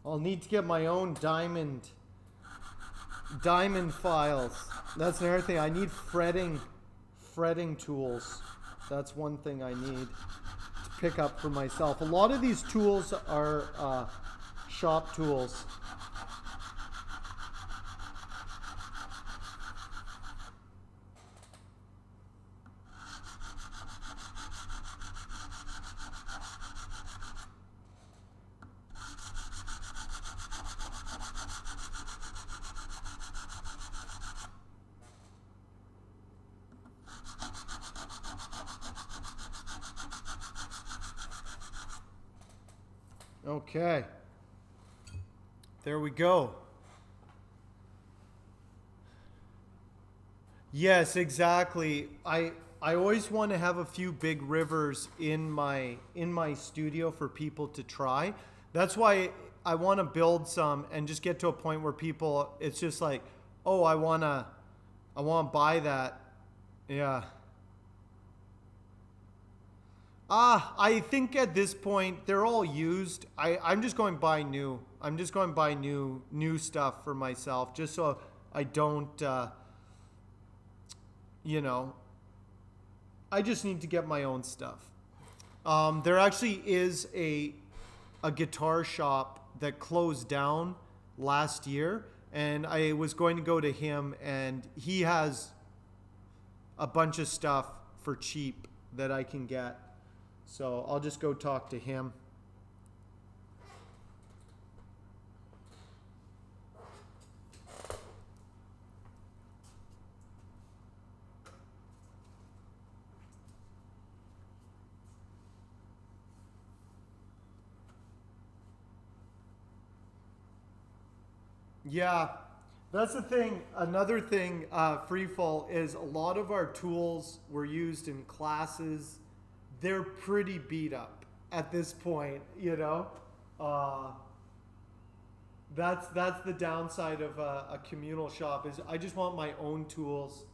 I'll need to get my own diamond files. That's another thing. I need fretting tools. That's one thing I need to pick up for myself. A lot of these tools are shop tools. Okay. There we go. Yes, exactly. I always want to have a few big rivers in my studio for people to try. That's why I want to build some and just get to a point where people it's just like, "Oh, I want to buy that." Yeah. I think at this point they're all used. I'm just going to buy new. I'm just going to buy new stuff for myself, just so I don't, you know. I just need to get my own stuff. There actually is a guitar shop that closed down last year, and I was going to go to him, and he has a bunch of stuff for cheap that I can get. So I'll just go talk to him. Yeah, that's the thing. Another thing, Freefall, is a lot of our tools were used in classes. They're pretty beat up at this point, you know. Uh, that's the downside of a communal shop is I just want my own tools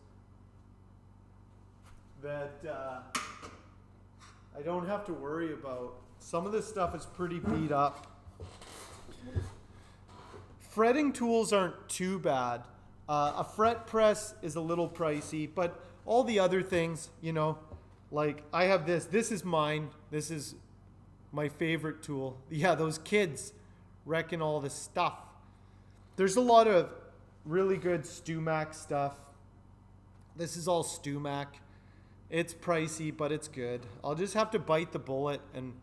that I don't have to worry about Some of this stuff is pretty beat up. Fretting tools aren't too bad. A fret press is a little pricey, but all the other things, you know, like I have this. This is mine. This is my favorite tool. Yeah, those kids wrecking all this stuff. There's a lot of really good StewMac stuff. This is all StewMac. It's pricey, but it's good. I'll just have to bite the bullet and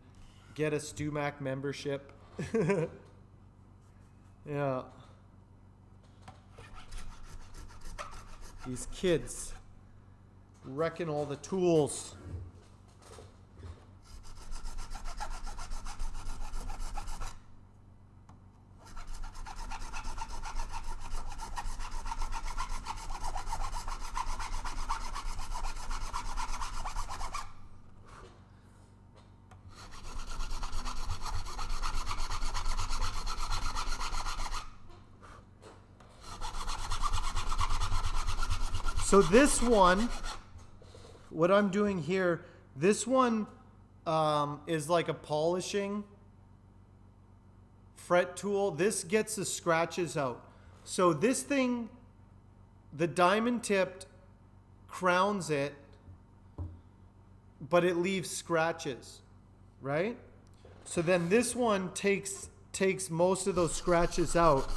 get a StewMac membership. Yeah. These kids wrecking all the tools. So this one, what I'm doing here, this one is like a polishing fret tool. This gets the scratches out. So this thing, the diamond tipped crowns it, but it leaves scratches, right? So then this one takes most of those scratches out,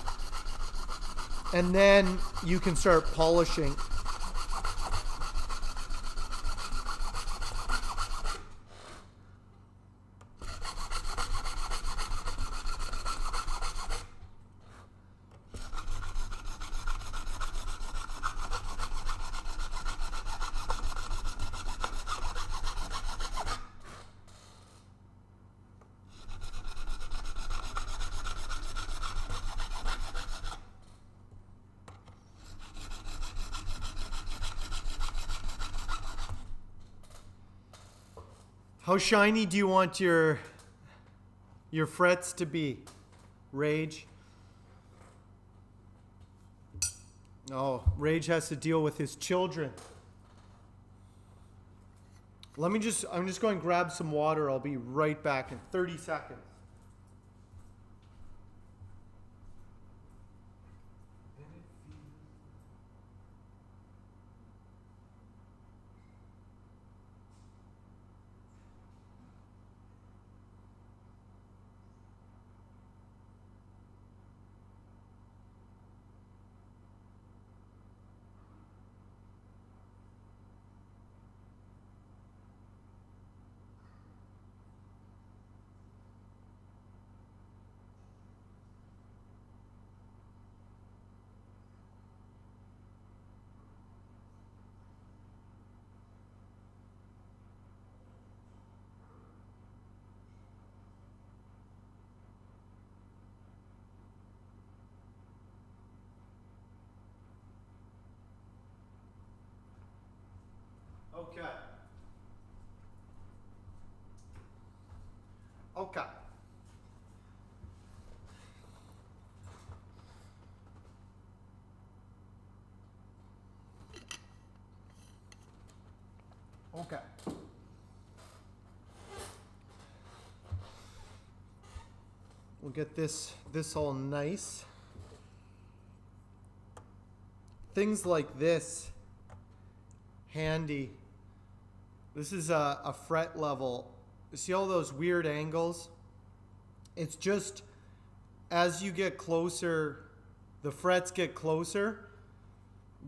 and then you can start polishing. How shiny do you want your frets to be, Rage? Oh, Rage has to deal with his children. I'm just going to grab some water. I'll be right back in 30 seconds. Okay. Okay. Okay. We'll get this all nice. Things like this, handy. This is a fret level. You see all those weird angles? It's just as you get closer, the frets get closer,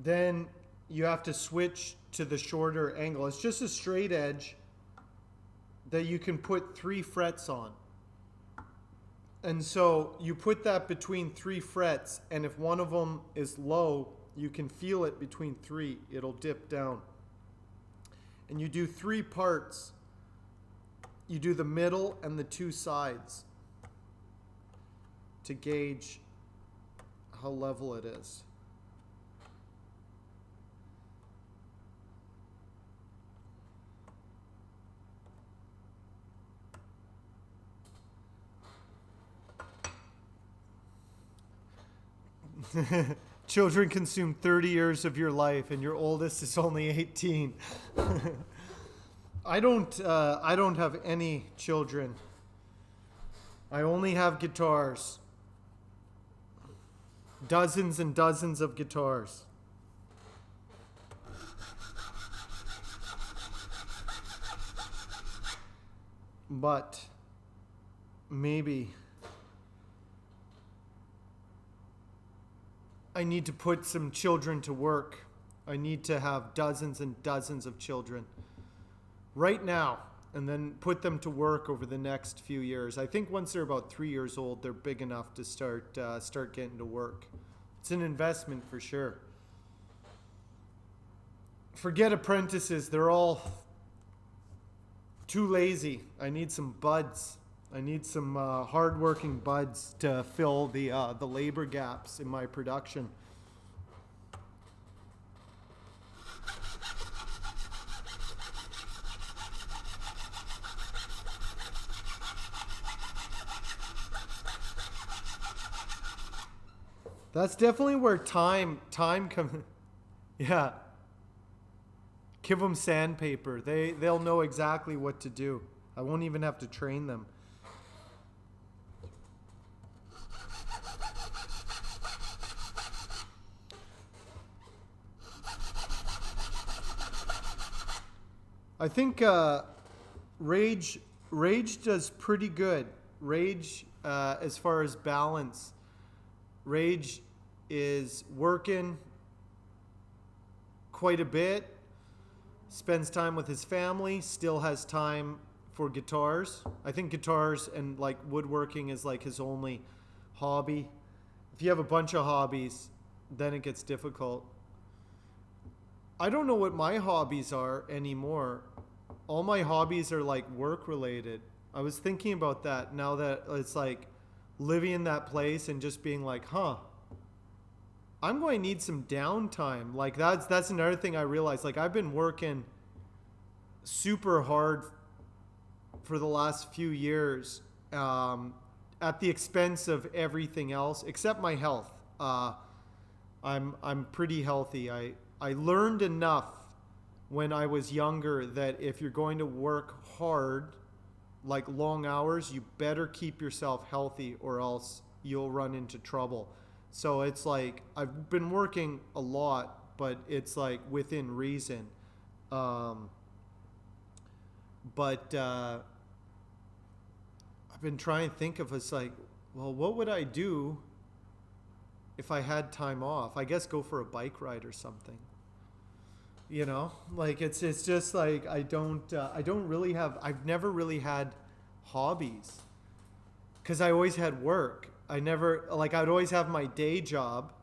then you have to switch to the shorter angle. It's just a straight edge that you can put 3 frets on. And so you put that between 3 frets, and if one of them is low, you can feel it between 3. It'll dip down. And you do 3 parts. You do the middle and the 2 sides to gauge how level it is. Children consume 30 years of your life, and your oldest is only 18. I don't have any children. I only have guitars. Dozens and dozens of guitars. But maybe I need to put some children to work. I need to have dozens and dozens of children right now and then put them to work over the next few years. I think once they're about 3 years old, they're big enough to start getting to work. It's an investment for sure. Forget apprentices. They're all too lazy. I need some buds. I need some hardworking buds to fill the labor gaps in my production. That's definitely where time comes. Yeah. Give them sandpaper. They'll know exactly what to do. I won't even have to train them. I think Rage does pretty good. Rage, as far as balance, Rage is working quite a bit, spends time with his family, still has time for guitars. I think guitars and like woodworking is like his only hobby. If you have a bunch of hobbies, then it gets difficult. I don't know what my hobbies are anymore. All my hobbies are like work related. I was thinking about that now that it's like living in that place and just being like, I'm going to need some downtime. Like that's another thing I realized. Like I've been working super hard for the last few years at the expense of everything else except my health. I'm pretty healthy. I learned enough when I was younger that if you're going to work hard, like long hours, you better keep yourself healthy or else you'll run into trouble. So it's like I've been working a lot, but it's like within reason. But I've been trying to think of it's like, well, what would I do if I had time off? I guess go for a bike ride or something. You know, like it's just like I've never really had hobbies because I always had work. I'd always have my day job.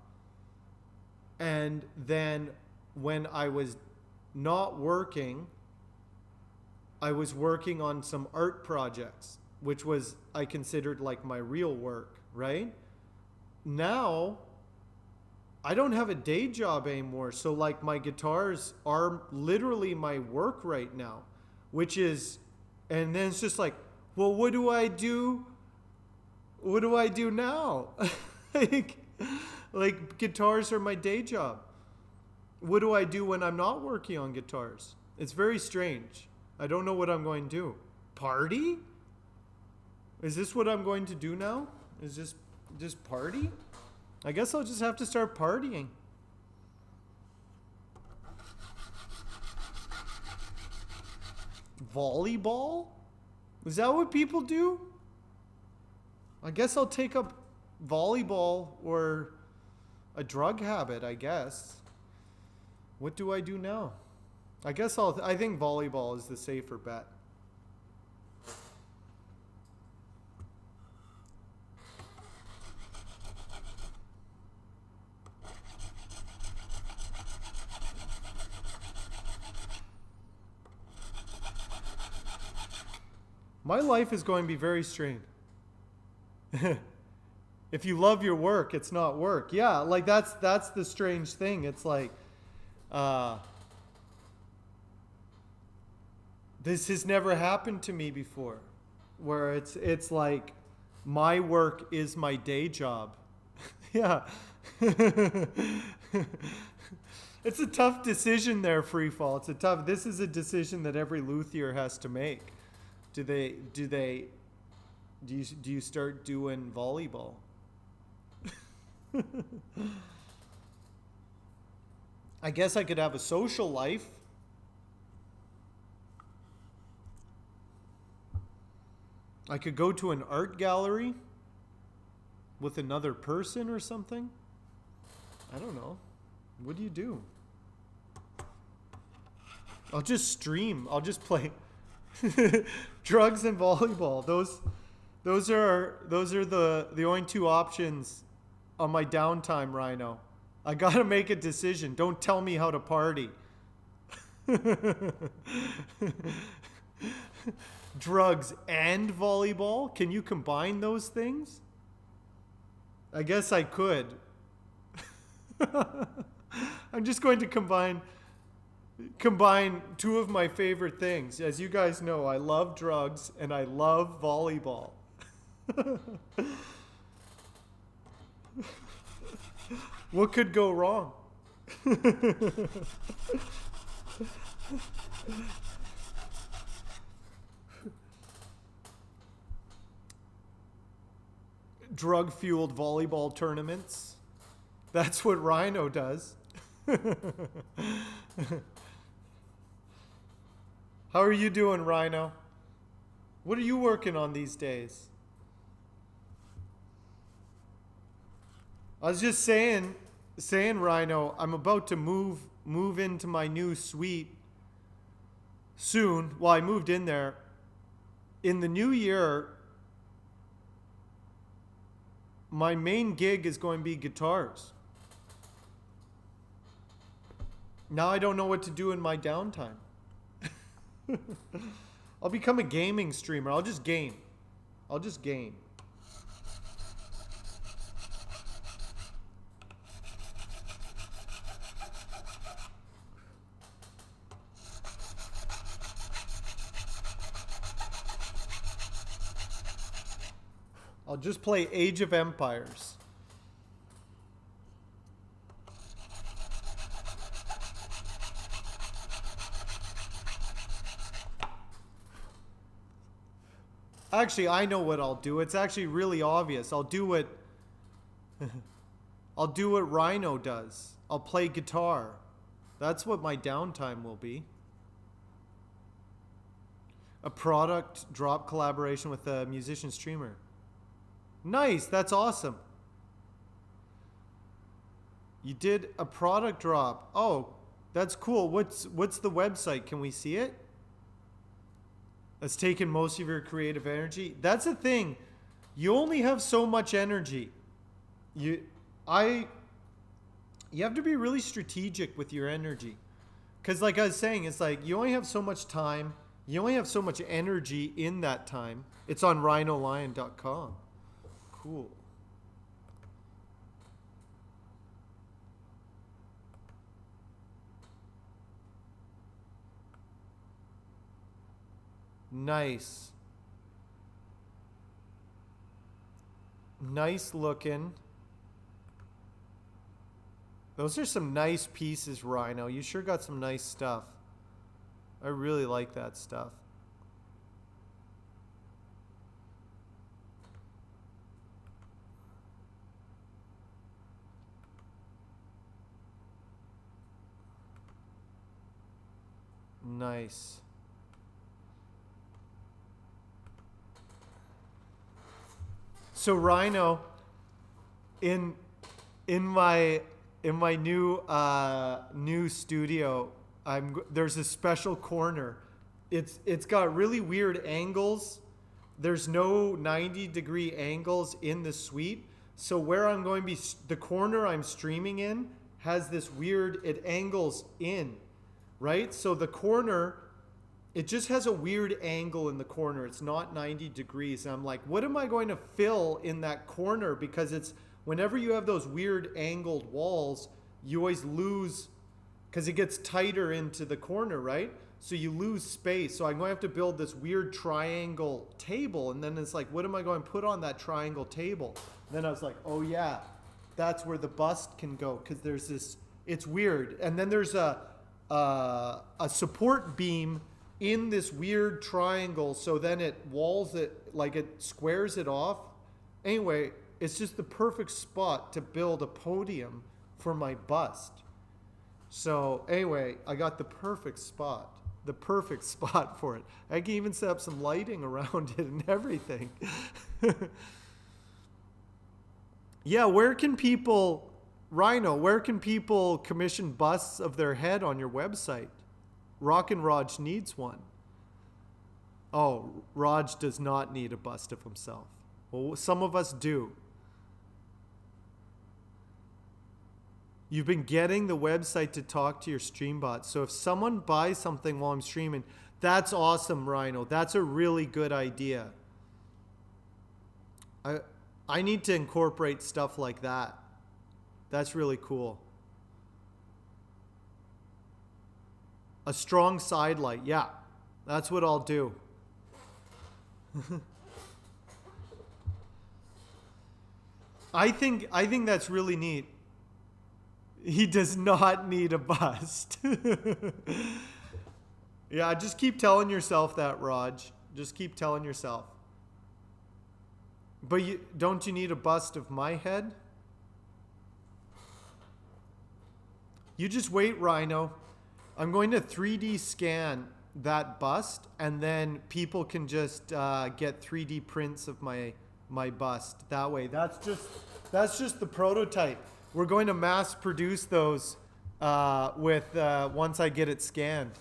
And then when I was not working, I was working on some art projects, which was, I considered like my real work, right? Now, I don't have a day job anymore. So like my guitars are literally my work right now, and then it's just like, well, what do I do? What do I do now? like guitars are my day job. What do I do when I'm not working on guitars? It's very strange. I don't know what I'm going to do. Party? Is this what I'm going to do now? Is this just party? I guess I'll just have to start partying. Volleyball? Is that what people do? I guess I'll take up volleyball or a drug habit, I guess. What do I do now? I think volleyball is the safer bet. My life is going to be very strange. If you love your work, it's not work. Yeah, like that's the strange thing. It's like this has never happened to me before, where it's like my work is my day job. Yeah. It's a tough decision there, Freefall. This is a decision that every luthier has to make. Do they Do you start doing volleyball? I guess I could have a social life. I could go to an art gallery with another person or something. I don't know. What do you do? I'll just stream. I'll just play drugs and volleyball. Those are the only two options on my downtime, Rhino. I gotta make a decision. Don't tell me how to party. Drugs and volleyball? Can you combine those things? I guess I could. I'm just going to combine two of my favorite things. As you guys know, I love drugs and I love volleyball. What could go wrong? Drug-fueled volleyball tournaments. That's what Rhino does. How are you doing, Rhino? What are you working on these days? I was just saying, Rhino, I'm about to move into my new suite soon. Well, I moved in there. In the new year, my main gig is going to be guitars. Now I don't know what to do in my downtime. I'll become a gaming streamer. I'll just game. I'll just play Age of Empires. Actually, I know what I'll do. It's actually really obvious. I'll do what Rhino does. I'll play guitar. That's what my downtime will be. A product drop collaboration with a musician streamer. Nice, that's awesome. You did a product drop. Oh, that's cool. What's the website? Can we see it? That's taken most of your creative energy. That's the thing. You only have so much energy. You have to be really strategic with your energy. Cuz like I was saying, it's like you only have so much time. You only have so much energy in that time. It's on rhinolion.com. Cool. Nice. Nice looking. Those are some nice pieces, Rhino. You sure got some nice stuff. I really like that stuff. Nice. So Rhino, in my new studio, there's a special corner. It's got really weird angles. There's no 90-degree angles in the suite. So where I'm going to be, the corner I'm streaming in has this weird, it angles in, right? So the corner, it just has a weird angle in the corner. It's not 90 degrees. And I'm like, what am I going to fill in that corner? Because it's, whenever you have those weird angled walls, you always lose, because it gets tighter into the corner, right? So you lose space. So I'm going to have to build this weird triangle table. And then it's like, what am I going to put on that triangle table? And then I was like, oh yeah, that's where the bust can go. Because there's this, it's weird. And then there's a support beam in this weird triangle, so then it walls it, like it squares it off. Anyway, it's just the perfect spot to build a podium for my bust. So anyway, I got the perfect spot. The perfect spot for it. I can even set up some lighting around it and everything. Yeah, where can people, Rhino, where can people commission busts of their head on your website? Rockin' Raj needs one. Oh, Raj does not need a bust of himself. Well, some of us do. You've been getting the website to talk to your StreamBot. So if someone buys something while I'm streaming, that's awesome, Rhino. That's a really good idea. I need to incorporate stuff like that. That's really cool. A strong side light. Yeah, that's what I'll do. I think that's really neat. He does not need a bust. Yeah, just keep telling yourself that, Raj. Just keep telling yourself. But don't you need a bust of my head? You just wait, Rhino. I'm going to 3D scan that bust, and then people can just get 3D prints of my bust that way. That's just the prototype. We're going to mass produce those once I get it scanned.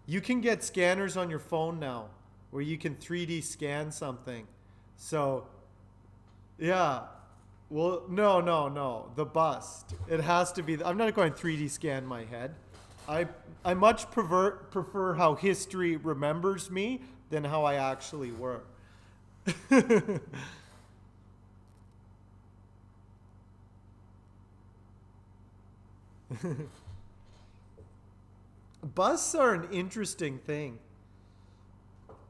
You can get scanners on your phone now where you can 3D scan something. So, yeah. Well, no. The bust. It has to be. I'm not going to 3D scan my head. I much prefer how history remembers me than how I actually were. Busts are an interesting thing.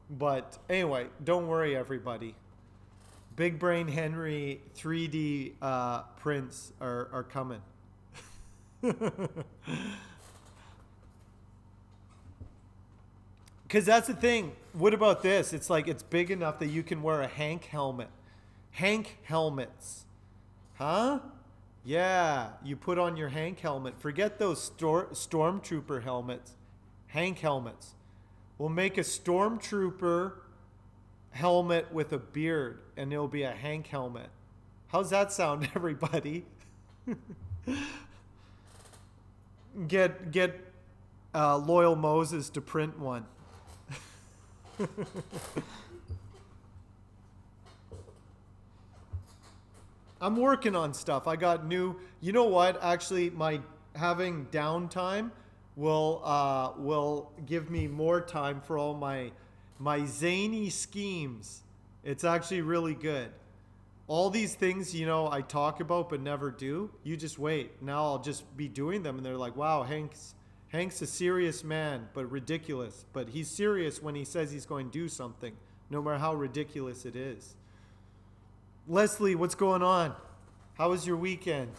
But anyway, don't worry, everybody. Big Brain Henry 3D prints are coming. Because that's the thing. What about this? It's like it's big enough that you can wear a Hank helmet. Hank helmets. Huh? Yeah, you put on your Hank helmet. Forget those stormtrooper helmets. Hank helmets. We'll make a stormtrooper helmet with a beard, and it'll be a Hank helmet. How's that sound, everybody? Get Loyal Moses to print one. I'm working on stuff. I got new. You know what? Actually, my having downtime will give me more time for all my zany schemes. It's actually really good. All these things, I talk about but never do. You just wait. Now I'll just be doing them, and they're like, "Wow, Hank's a serious man, but ridiculous. But he's serious when he says he's going to do something, no matter how ridiculous it is." Leslie, what's going on? How was your weekend?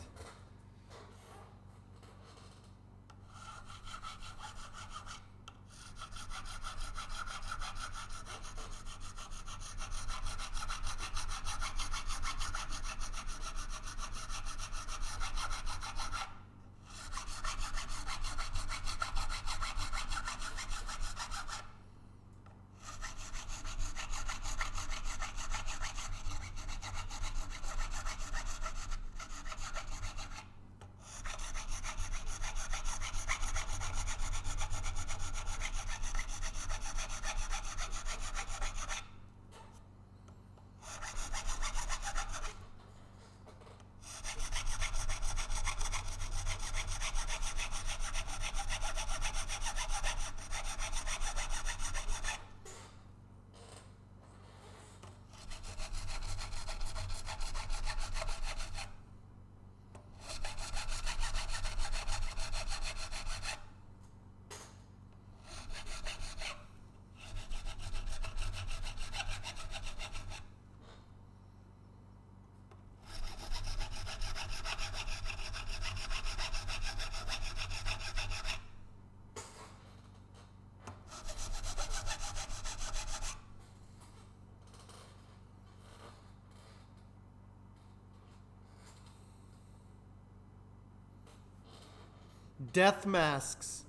Death masks.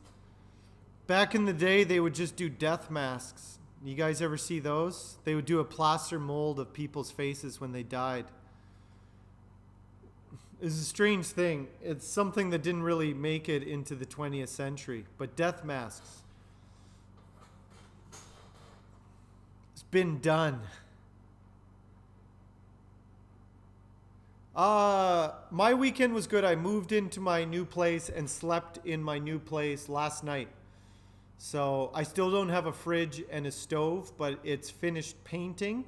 Back in the day, they would just do death masks. You guys ever see those? They would do a plaster mold of people's faces when they died. It's a strange thing. It's something that didn't really make it into the 20th century. But death masks. It's been done. My weekend was good. I moved into my new place and slept in my new place last night. So I still don't have a fridge and a stove, but it's finished painting,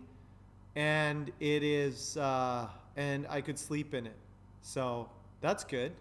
and it is, and I could sleep in it. So that's good.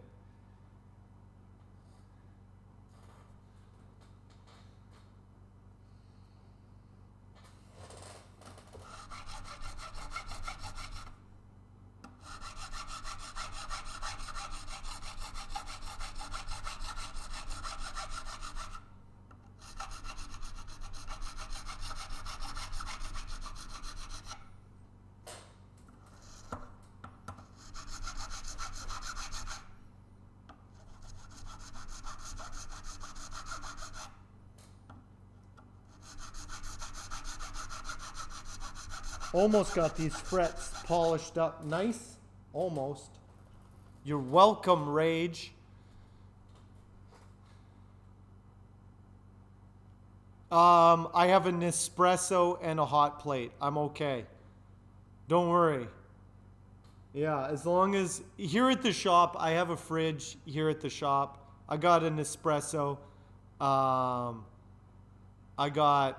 Almost got these frets polished up nice. Almost. You're welcome, Rage. I have an espresso and a hot plate. I'm okay. Don't worry. Yeah, as long as here at the shop, I have a fridge here at the shop. I got an espresso. I got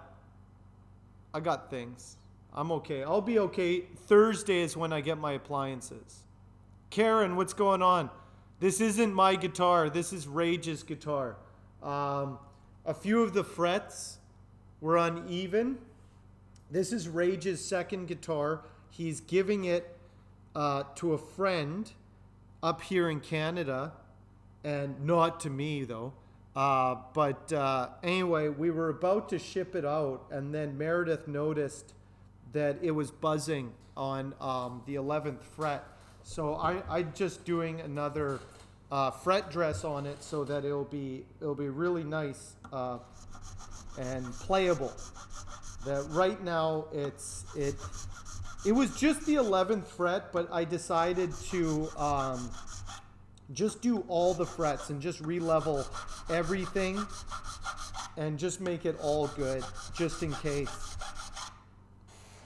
things. I'm okay. I'll be okay. Thursday is when I get my appliances. Karen, what's going on? This isn't my guitar. This is Rage's guitar. A few of the frets were uneven. This is Rage's second guitar. He's giving it to a friend up here in Canada, and not to me though. But anyway, we were about to ship it out, and then Meredith noticed that it was buzzing on the 11th fret. So I'm just doing another fret dress on it so that it'll be really nice and playable. That right now it was just the 11th fret, but I decided to just do all the frets and just re-level everything and just make it all good, just in case.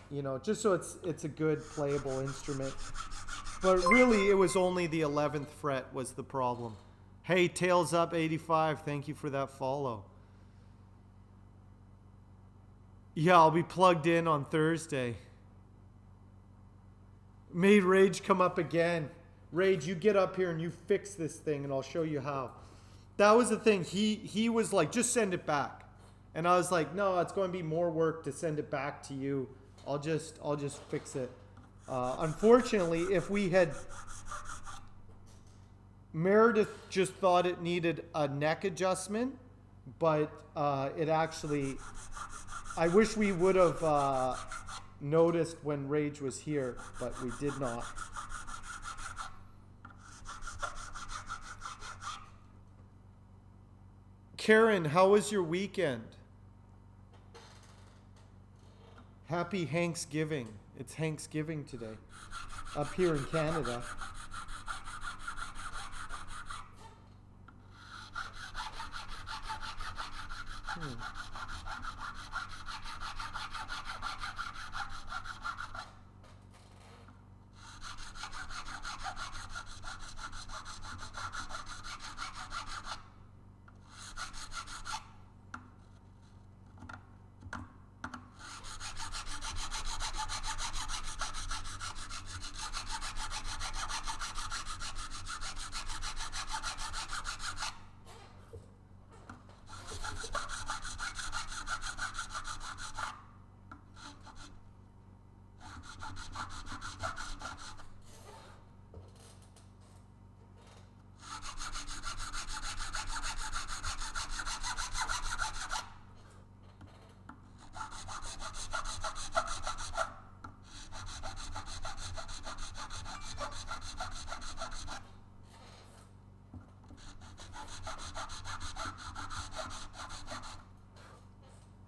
You know, just so it's a good playable instrument. But really, it was only the 11th fret was the problem. Hey, Tails Up 85, thank you for that follow. Yeah, I'll be plugged in on Thursday. Made Rage come up again. Rage, you get up here and you fix this thing, and I'll show you how. That was the thing. He was like, just send it back. And I was like, no, it's going to be more work to send it back to you. I'll just fix it. Unfortunately, if we had... Meredith just thought it needed a neck adjustment, but it actually... I wish we would have noticed when Rage was here, but we did not. Karen, how was your weekend? Happy Thanksgiving. It's Thanksgiving today up here in Canada.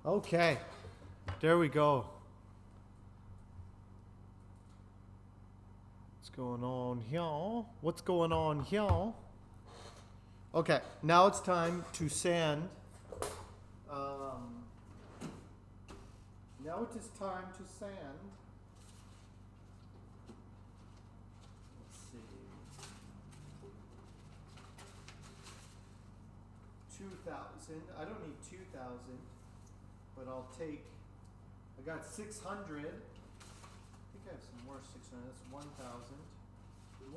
Okay. There we go. What's going on here? What's going on here? Okay, now it's time to sand. Now it is time to sand. Let's see. 2,000. I don't need 2,000, but I'll take. I got 600. I think I have some more 600. That's 1,000.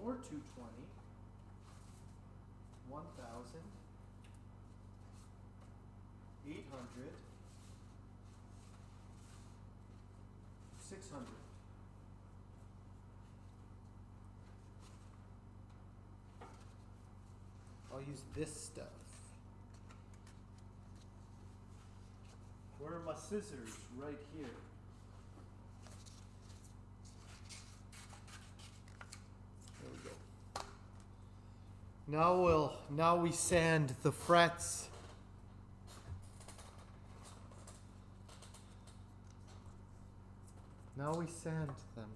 More 220. 1,000. 800. 600. I'll use this stuff. Where are my scissors? Right here. There we go. Now we sand the frets. Now we sand them.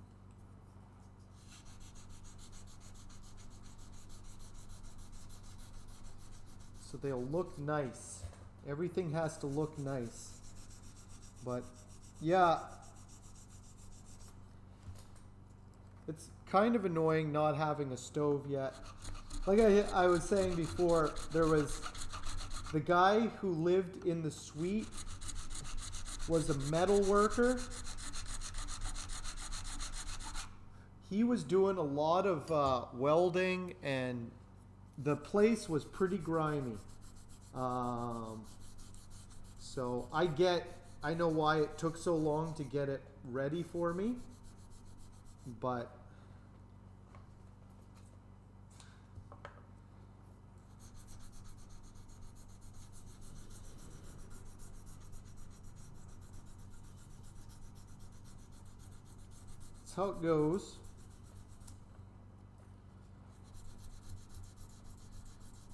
So they'll look nice. Everything has to look nice. But yeah, it's kind of annoying not having a stove yet. Like I was saying before, there was the guy who lived in the suite was a metal worker. He was doing a lot of welding, and the place was pretty grimy. So I know why it took so long to get it ready for me, but that's how it goes.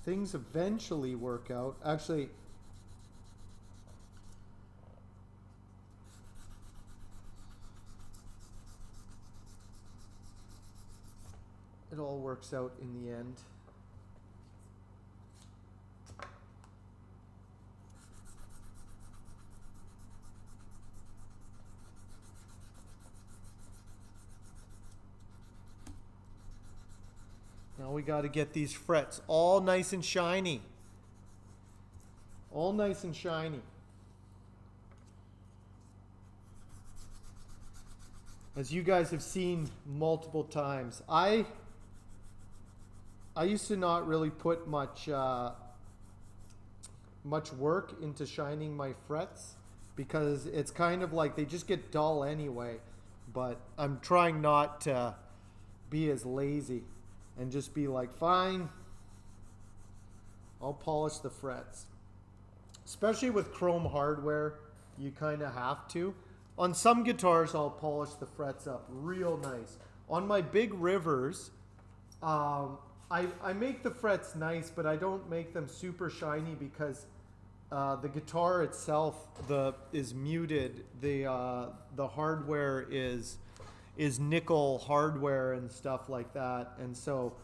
Things eventually work out. Actually, it all works out in the end. Now we got to get these frets all nice and shiny. All nice and shiny. As you guys have seen multiple times, I used to not really put much work into shining my frets because it's kind of like they just get dull anyway. But I'm trying not to be as lazy and just be like, fine, I'll polish the frets. Especially with chrome hardware, you kind of have to. On some guitars, I'll polish the frets up real nice. On my big Rivers, I make the frets nice, but I don't make them super shiny because the guitar itself is muted. The hardware is nickel hardware and stuff like that, and so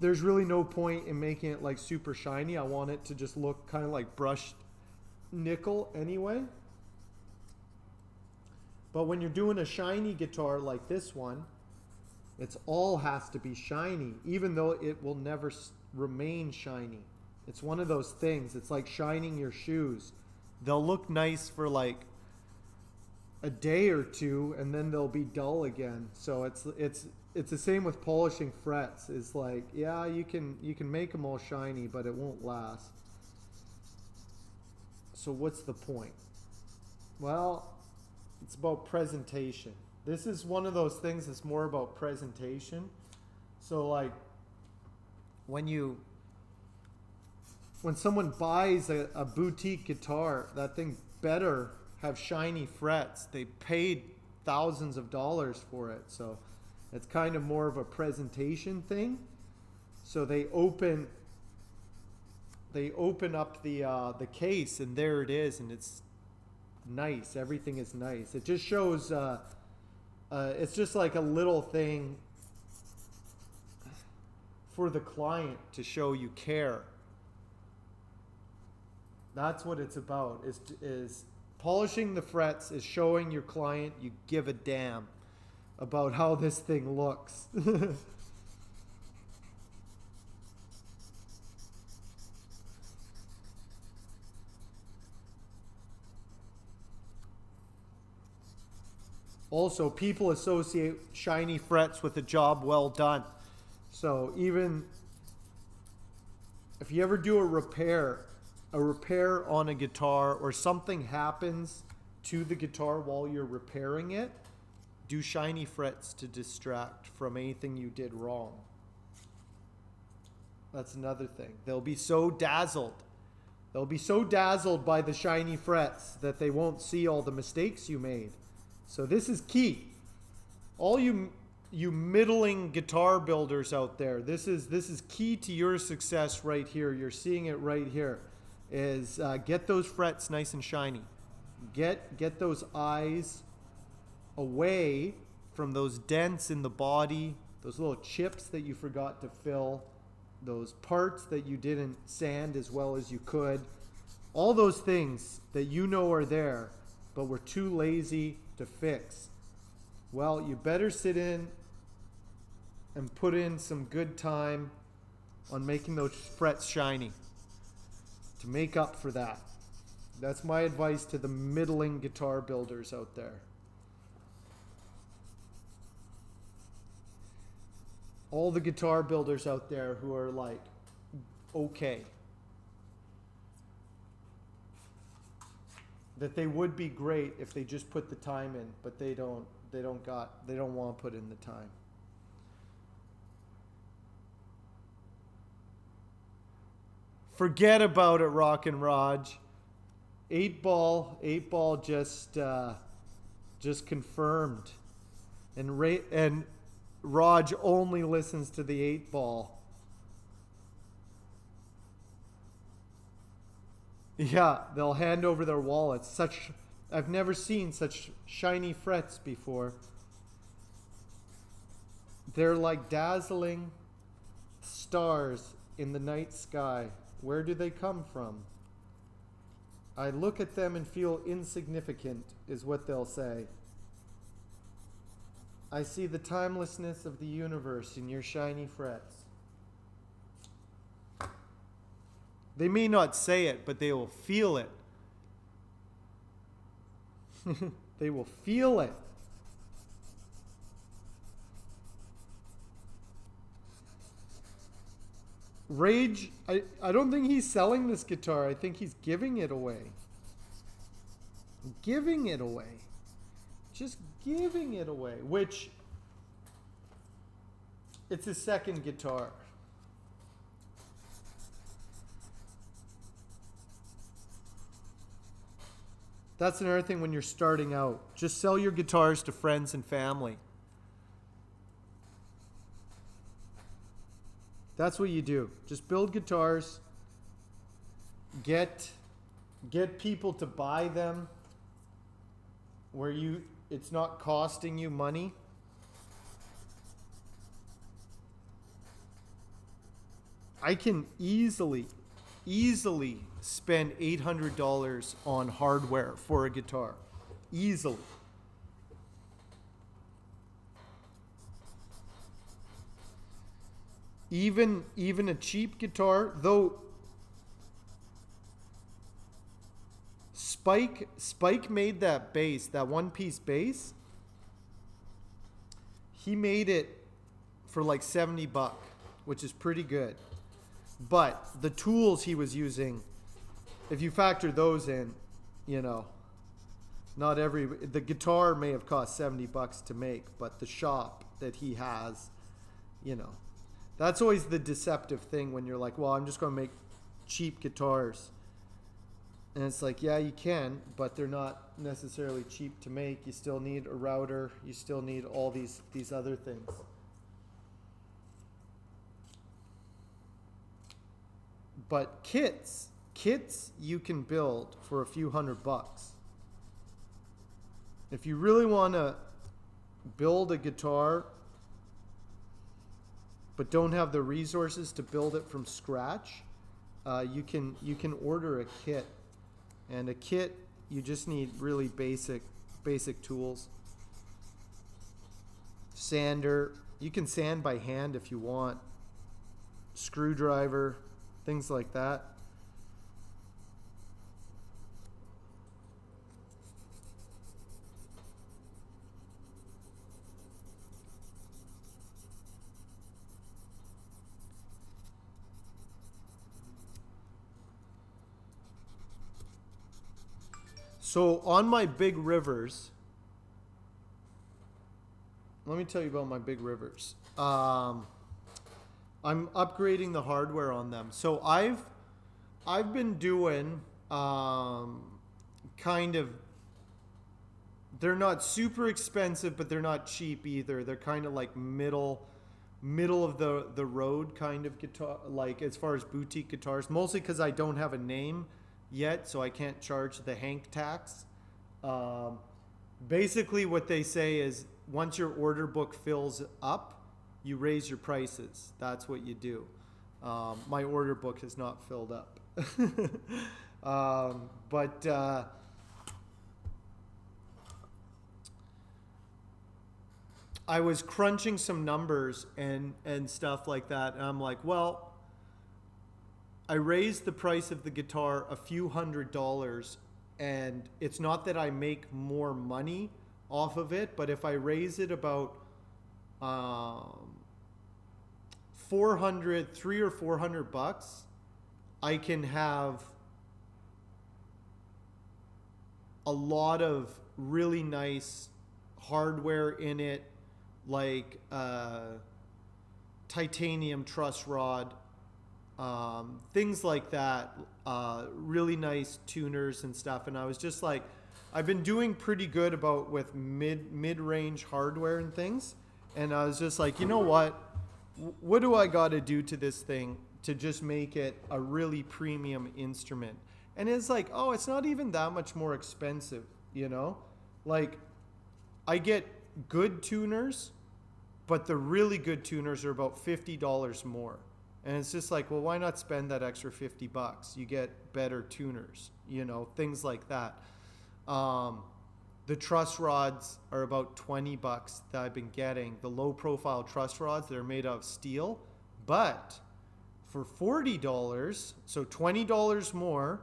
there's really no point in making it like super shiny. I want it to just look kind of like brushed nickel anyway. But when you're doing a shiny guitar like this one, it's all has to be shiny, even though it will never remain shiny. It's one of those things. It's like shining your shoes. They'll look nice for like a day or two, and then they'll be dull again. So it's the same with polishing frets. It's like, yeah, you can make them all shiny, but it won't last. So what's the point? Well, it's about presentation. This is one of those things that's more about presentation. So like when someone buys a boutique guitar, that thing better have shiny frets. They paid thousands of dollars for it. So it's kind of more of a presentation thing. So they open up the case, and there it is, and it's nice. Everything is nice. It just shows, it's just like a little thing for the client to show you care. That's what it's about, is polishing the frets is showing your client you give a damn about how this thing looks. Also, people associate shiny frets with a job well done. So even if you ever do a repair on a guitar, or something happens to the guitar while you're repairing it, do shiny frets to distract from anything you did wrong. That's another thing. They'll be so dazzled. They'll be so dazzled by the shiny frets that they won't see all the mistakes you made. So this is key. All you middling guitar builders out there, this is key to your success right here. You're seeing it right here. Is get those frets nice and shiny. Get those eyes away from those dents in the body, those little chips that you forgot to fill, those parts that you didn't sand as well as you could. All those things that you know are there, but were too lazy to fix. Well, you better sit in and put in some good time on making those frets shiny to make up for that. That's my advice to the middling guitar builders out there. All the guitar builders out there who are like, okay, that they would be great if they just put the time in, but they don't want to put in the time. Forget about it, Rock and Raj. 8-ball just confirmed. And Raj only listens to the 8-ball. Yeah, they'll hand over their wallets. I've never seen such shiny frets before. They're like dazzling stars in the night sky. Where do they come from? I look at them and feel insignificant, is what they'll say. I see the timelessness of the universe in your shiny frets. They may not say it, but they will feel it. They will feel it. Rage, I don't think he's selling this guitar. I think he's giving it away. Giving it away. Just giving it away. Which, it's his second guitar. That's another thing when you're starting out. Just sell your guitars to friends and family. That's what you do. Just build guitars. Get people to buy them where it's not costing you money. I can easily spend $800 on hardware for a guitar. Easily. Even a cheap guitar, though Spike made that bass, that one-piece bass. He made it for like $70, which is pretty good. But the tools he was using, if you factor those in, the guitar may have cost $70 to make, but the shop that he has, that's always the deceptive thing when you're like, well, I'm just going to make cheap guitars. And it's like, yeah, you can, but they're not necessarily cheap to make. You still need a router. You still need all these other things. But kits you can build for a few $100. If you really want to build a guitar but don't have the resources to build it from scratch, you can order a kit. And a kit, you just need really basic tools. Sander, you can sand by hand if you want. Screwdriver, things like that. So on my big rivers, let me tell you about my big rivers. I'm upgrading the hardware on them. So I've been doing kind of, they're not super expensive, but they're not cheap either. They're kind of like middle of the road kind of guitar, like as far as boutique guitars, mostly because I don't have a name yet, so I can't charge the Hank tax. Basically what they say is once your order book fills up, you raise your prices. That's what you do. My order book is not filled up. But I was crunching some numbers and stuff like that, and I'm like, well, I raised the price of the guitar a few $100s, and it's not that I make more money off of it, but if I raise it about $300 or $400, I can have a lot of really nice hardware in it, like titanium truss rod, things like that, really nice tuners and stuff. And I was just like, I've been doing pretty good with mid-range hardware and things. And I was just like, you know what do I got to do to this thing to just make it a really premium instrument? And it's like, oh, it's not even that much more expensive, you know? Like, I get good tuners, but the really good tuners are about $50 more. And it's just like, well, why not spend that extra $50? You get better tuners, you know, things like that. The truss rods are about $20 that I've been getting. The low profile truss rods, they're made out of steel. But for $40, so $20 more,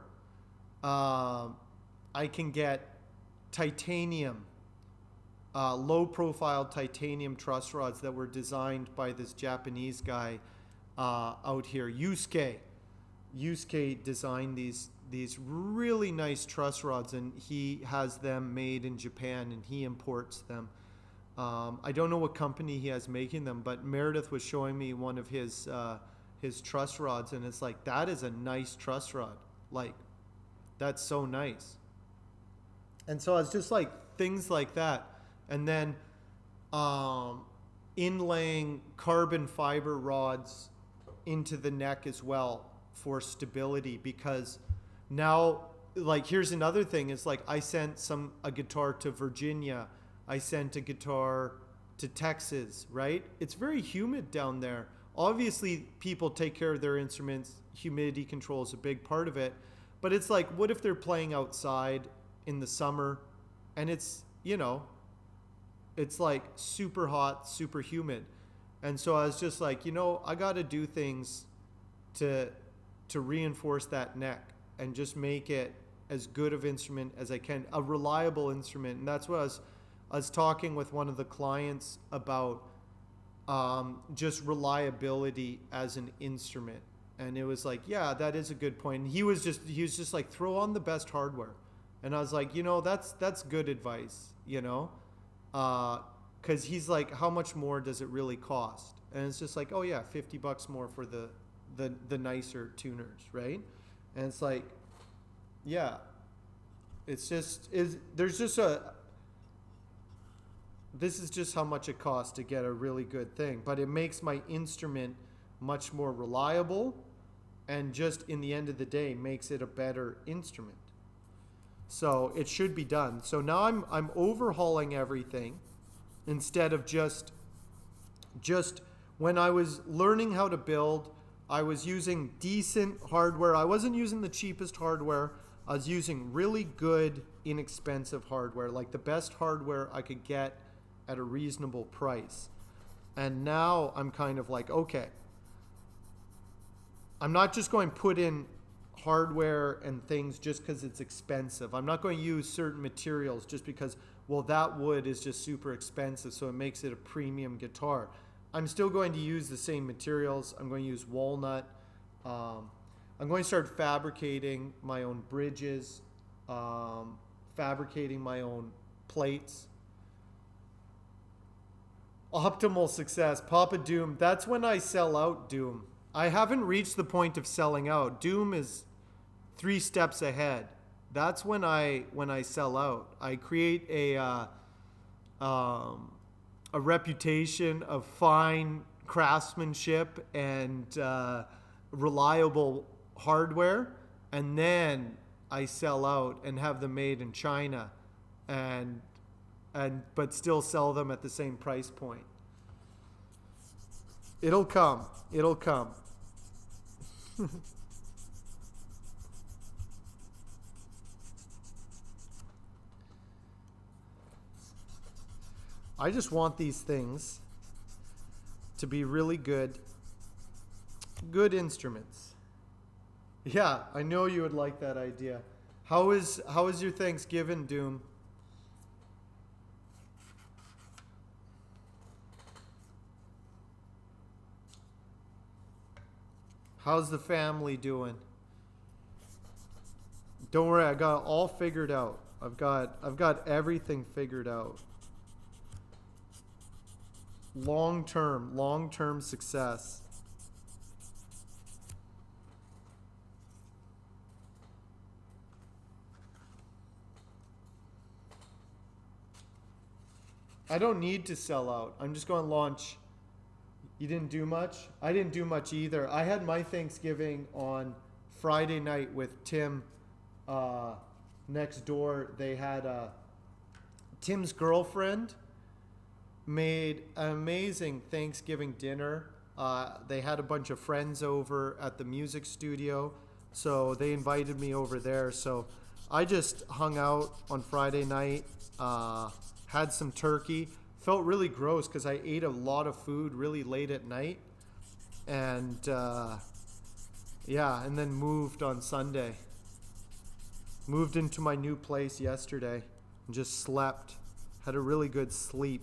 I can get titanium, low profile titanium truss rods that were designed by this Japanese guy out here. Yusuke designed these really nice truss rods, and he has them made in Japan, and he imports them. I don't know what company he has making them, but Meredith was showing me one of his truss rods, and it's like, that is a nice truss rod. Like, that's so nice. And so it's just like things like that. And then inlaying carbon fiber rods into the neck as well for stability, because now, like, here's another thing. It's like I sent a guitar to Virginia. I sent a guitar to Texas, right? It's very humid down there. Obviously, people take care of their instruments. Humidity control is a big part of it. But it's like, what if they're playing outside in the summer and it's, you know, it's like super hot, super humid. And so I was just like, you know, I got to do things to reinforce that neck and just make it as good of instrument as I can, a reliable instrument. And that's what I was talking with one of the clients about, just reliability as an instrument. And it was like, yeah, that is a good point. And he was just like, throw on the best hardware. And I was like, you know, that's good advice, you know? 'Cause he's like, how much more does it really cost? And it's just like, oh yeah, $50 more for the nicer tuners, right? And it's like, yeah, it's just, this is just how much it costs to get a really good thing. But it makes my instrument much more reliable, and just in the end of the day makes it a better instrument. So it should be done. So now I'm overhauling everything instead of just when I was learning how to build, I was using decent hardware. I wasn't using the cheapest hardware. I was using really good, inexpensive hardware, like the best hardware I could get at a reasonable price. And now I'm kind of like, okay, I'm not just going to put in hardware and things just because it's expensive. I'm not going to use certain materials just because, well, that wood is just super expensive, so it makes it a premium guitar. I'm still going to use the same materials. I'm going to use walnut. I'm going to start fabricating my own bridges, fabricating my own plates. Optimal success. Papa Doom. That's when I sell out, Doom. I haven't reached the point of selling out. Doom is 3 steps ahead. That's when I sell out. I create a reputation of fine craftsmanship and reliable hardware, and then I sell out and have them made in China, and but still sell them at the same price point. It'll come. It'll come. I just want these things to be really good instruments. Yeah, I know you would like that idea. How is your Thanksgiving, Doom? How's the family doing? Don't worry, I got it all figured out. I've got everything figured out. Long-term success. I don't need to sell out. I'm just going to launch. You didn't do much? I didn't do much either. I had my Thanksgiving on Friday night with Tim next door. They had Tim's girlfriend made an amazing Thanksgiving dinner. They had a bunch of friends over at the music studio, so they invited me over there. So I just hung out on Friday night, had some turkey. Felt really gross because I ate a lot of food really late at night, and yeah, and then moved on Sunday. Moved into my new place yesterday and just slept. Had a really good sleep.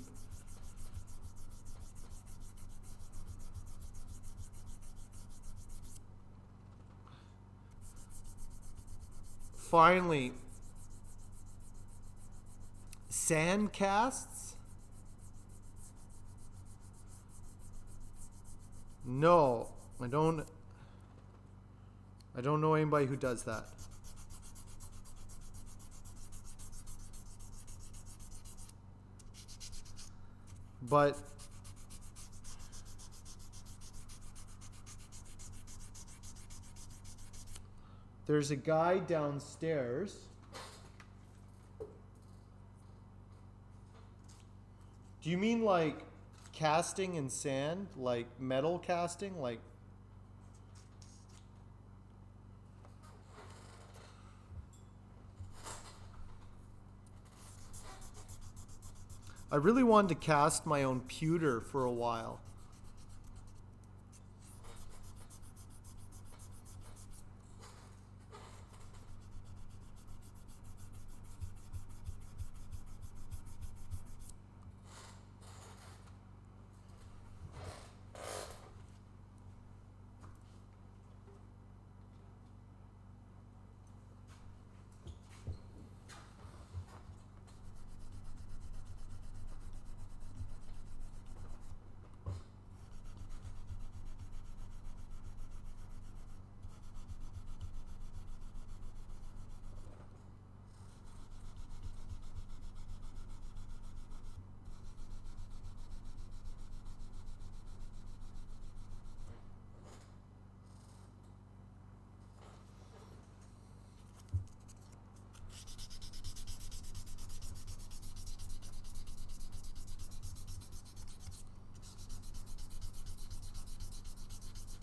Finally, sandcasts? No, I don't know anybody who does that. But there's a guy downstairs. Do you mean like casting in sand? Like metal casting? Like I really wanted to cast my own pewter for a while.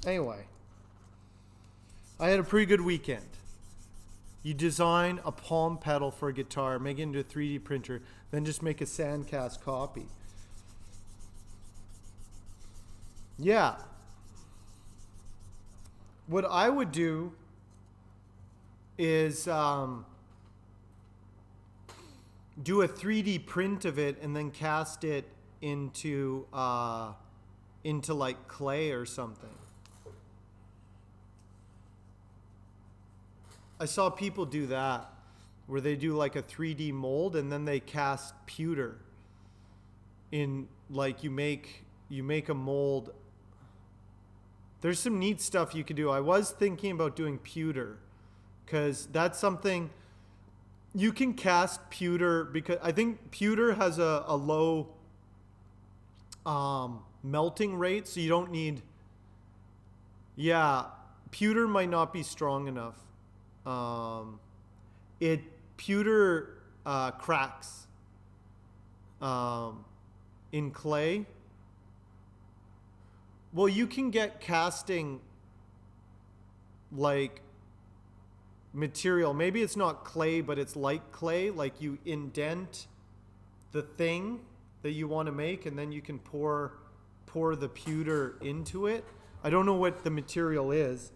Anyway, I had a pretty good weekend. You design a palm pedal for a guitar, make it into a 3D printer, then just make a sandcast copy. Yeah. What I would do is do a 3D print of it and then cast it into like clay or something. I saw people do that, where they do like a 3D mold and then they cast pewter in, like you make a mold. There's some neat stuff you could do. I was thinking about doing pewter, because that's something you can cast pewter, because I think pewter has a low melting rate, so you don't need, pewter might not be strong enough. Pewter cracks in clay. Well, you can get casting like material. Maybe it's not clay, but it's like clay. Like you indent the thing that you want to make, and then you can pour the pewter into it. I don't know what the material is.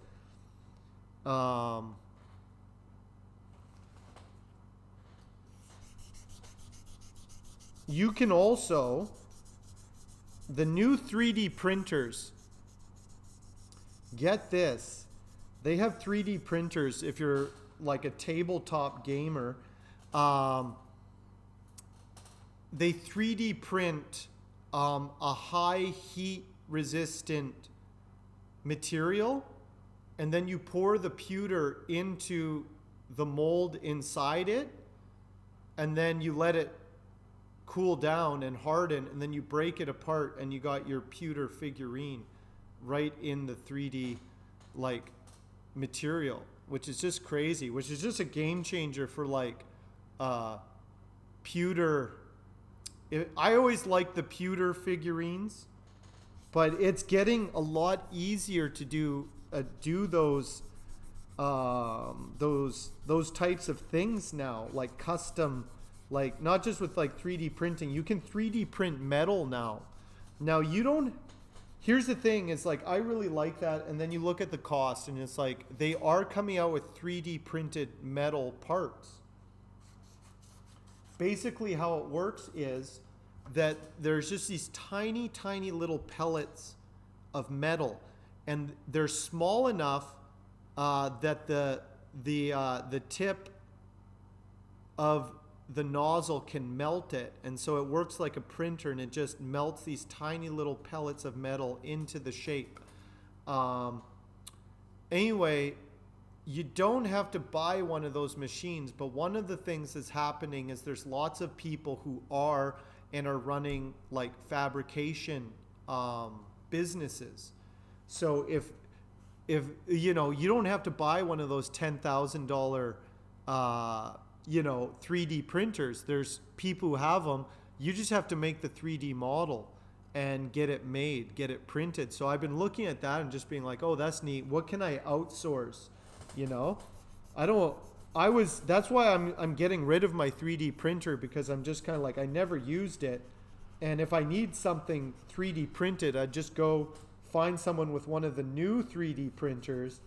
You can also, the new 3D printers, get this, they have 3D printers if you're like a tabletop gamer. They 3D print a high heat resistant material, and then you pour the pewter into the mold inside it, and then you let it cool down and harden, and then you break it apart, and you got your pewter figurine right in the 3D like material, which is just crazy, which is just a game changer for like pewter. I always like the pewter figurines, but it's getting a lot easier to do those types of things now, like custom, like not just with like 3D printing. You can 3D print metal now. Now you don't, here's the thing, is like I really like that, and then you look at the cost and it's like they are coming out with 3D printed metal parts. Basically how it works is that there's just these tiny little pellets of metal, and they're small enough that the tip of the nozzle can melt it, and so it works like a printer, and it just melts these tiny little pellets of metal into the shape. Anyway, you don't have to buy one of those machines, but one of the things that's happening is there's lots of people who are running like fabrication businesses. So if you know, you don't have to buy one of those $10,000 3D printers. There's people who have them. You just have to make the 3D model and get it made, get it printed. So I've been looking at that and just being like, oh, that's neat. What can I outsource? You know, that's why I'm getting rid of my 3D printer, because I'm just kind of like, I never used it. And if I need something 3D printed, I'd just go find someone with one of the new 3D printers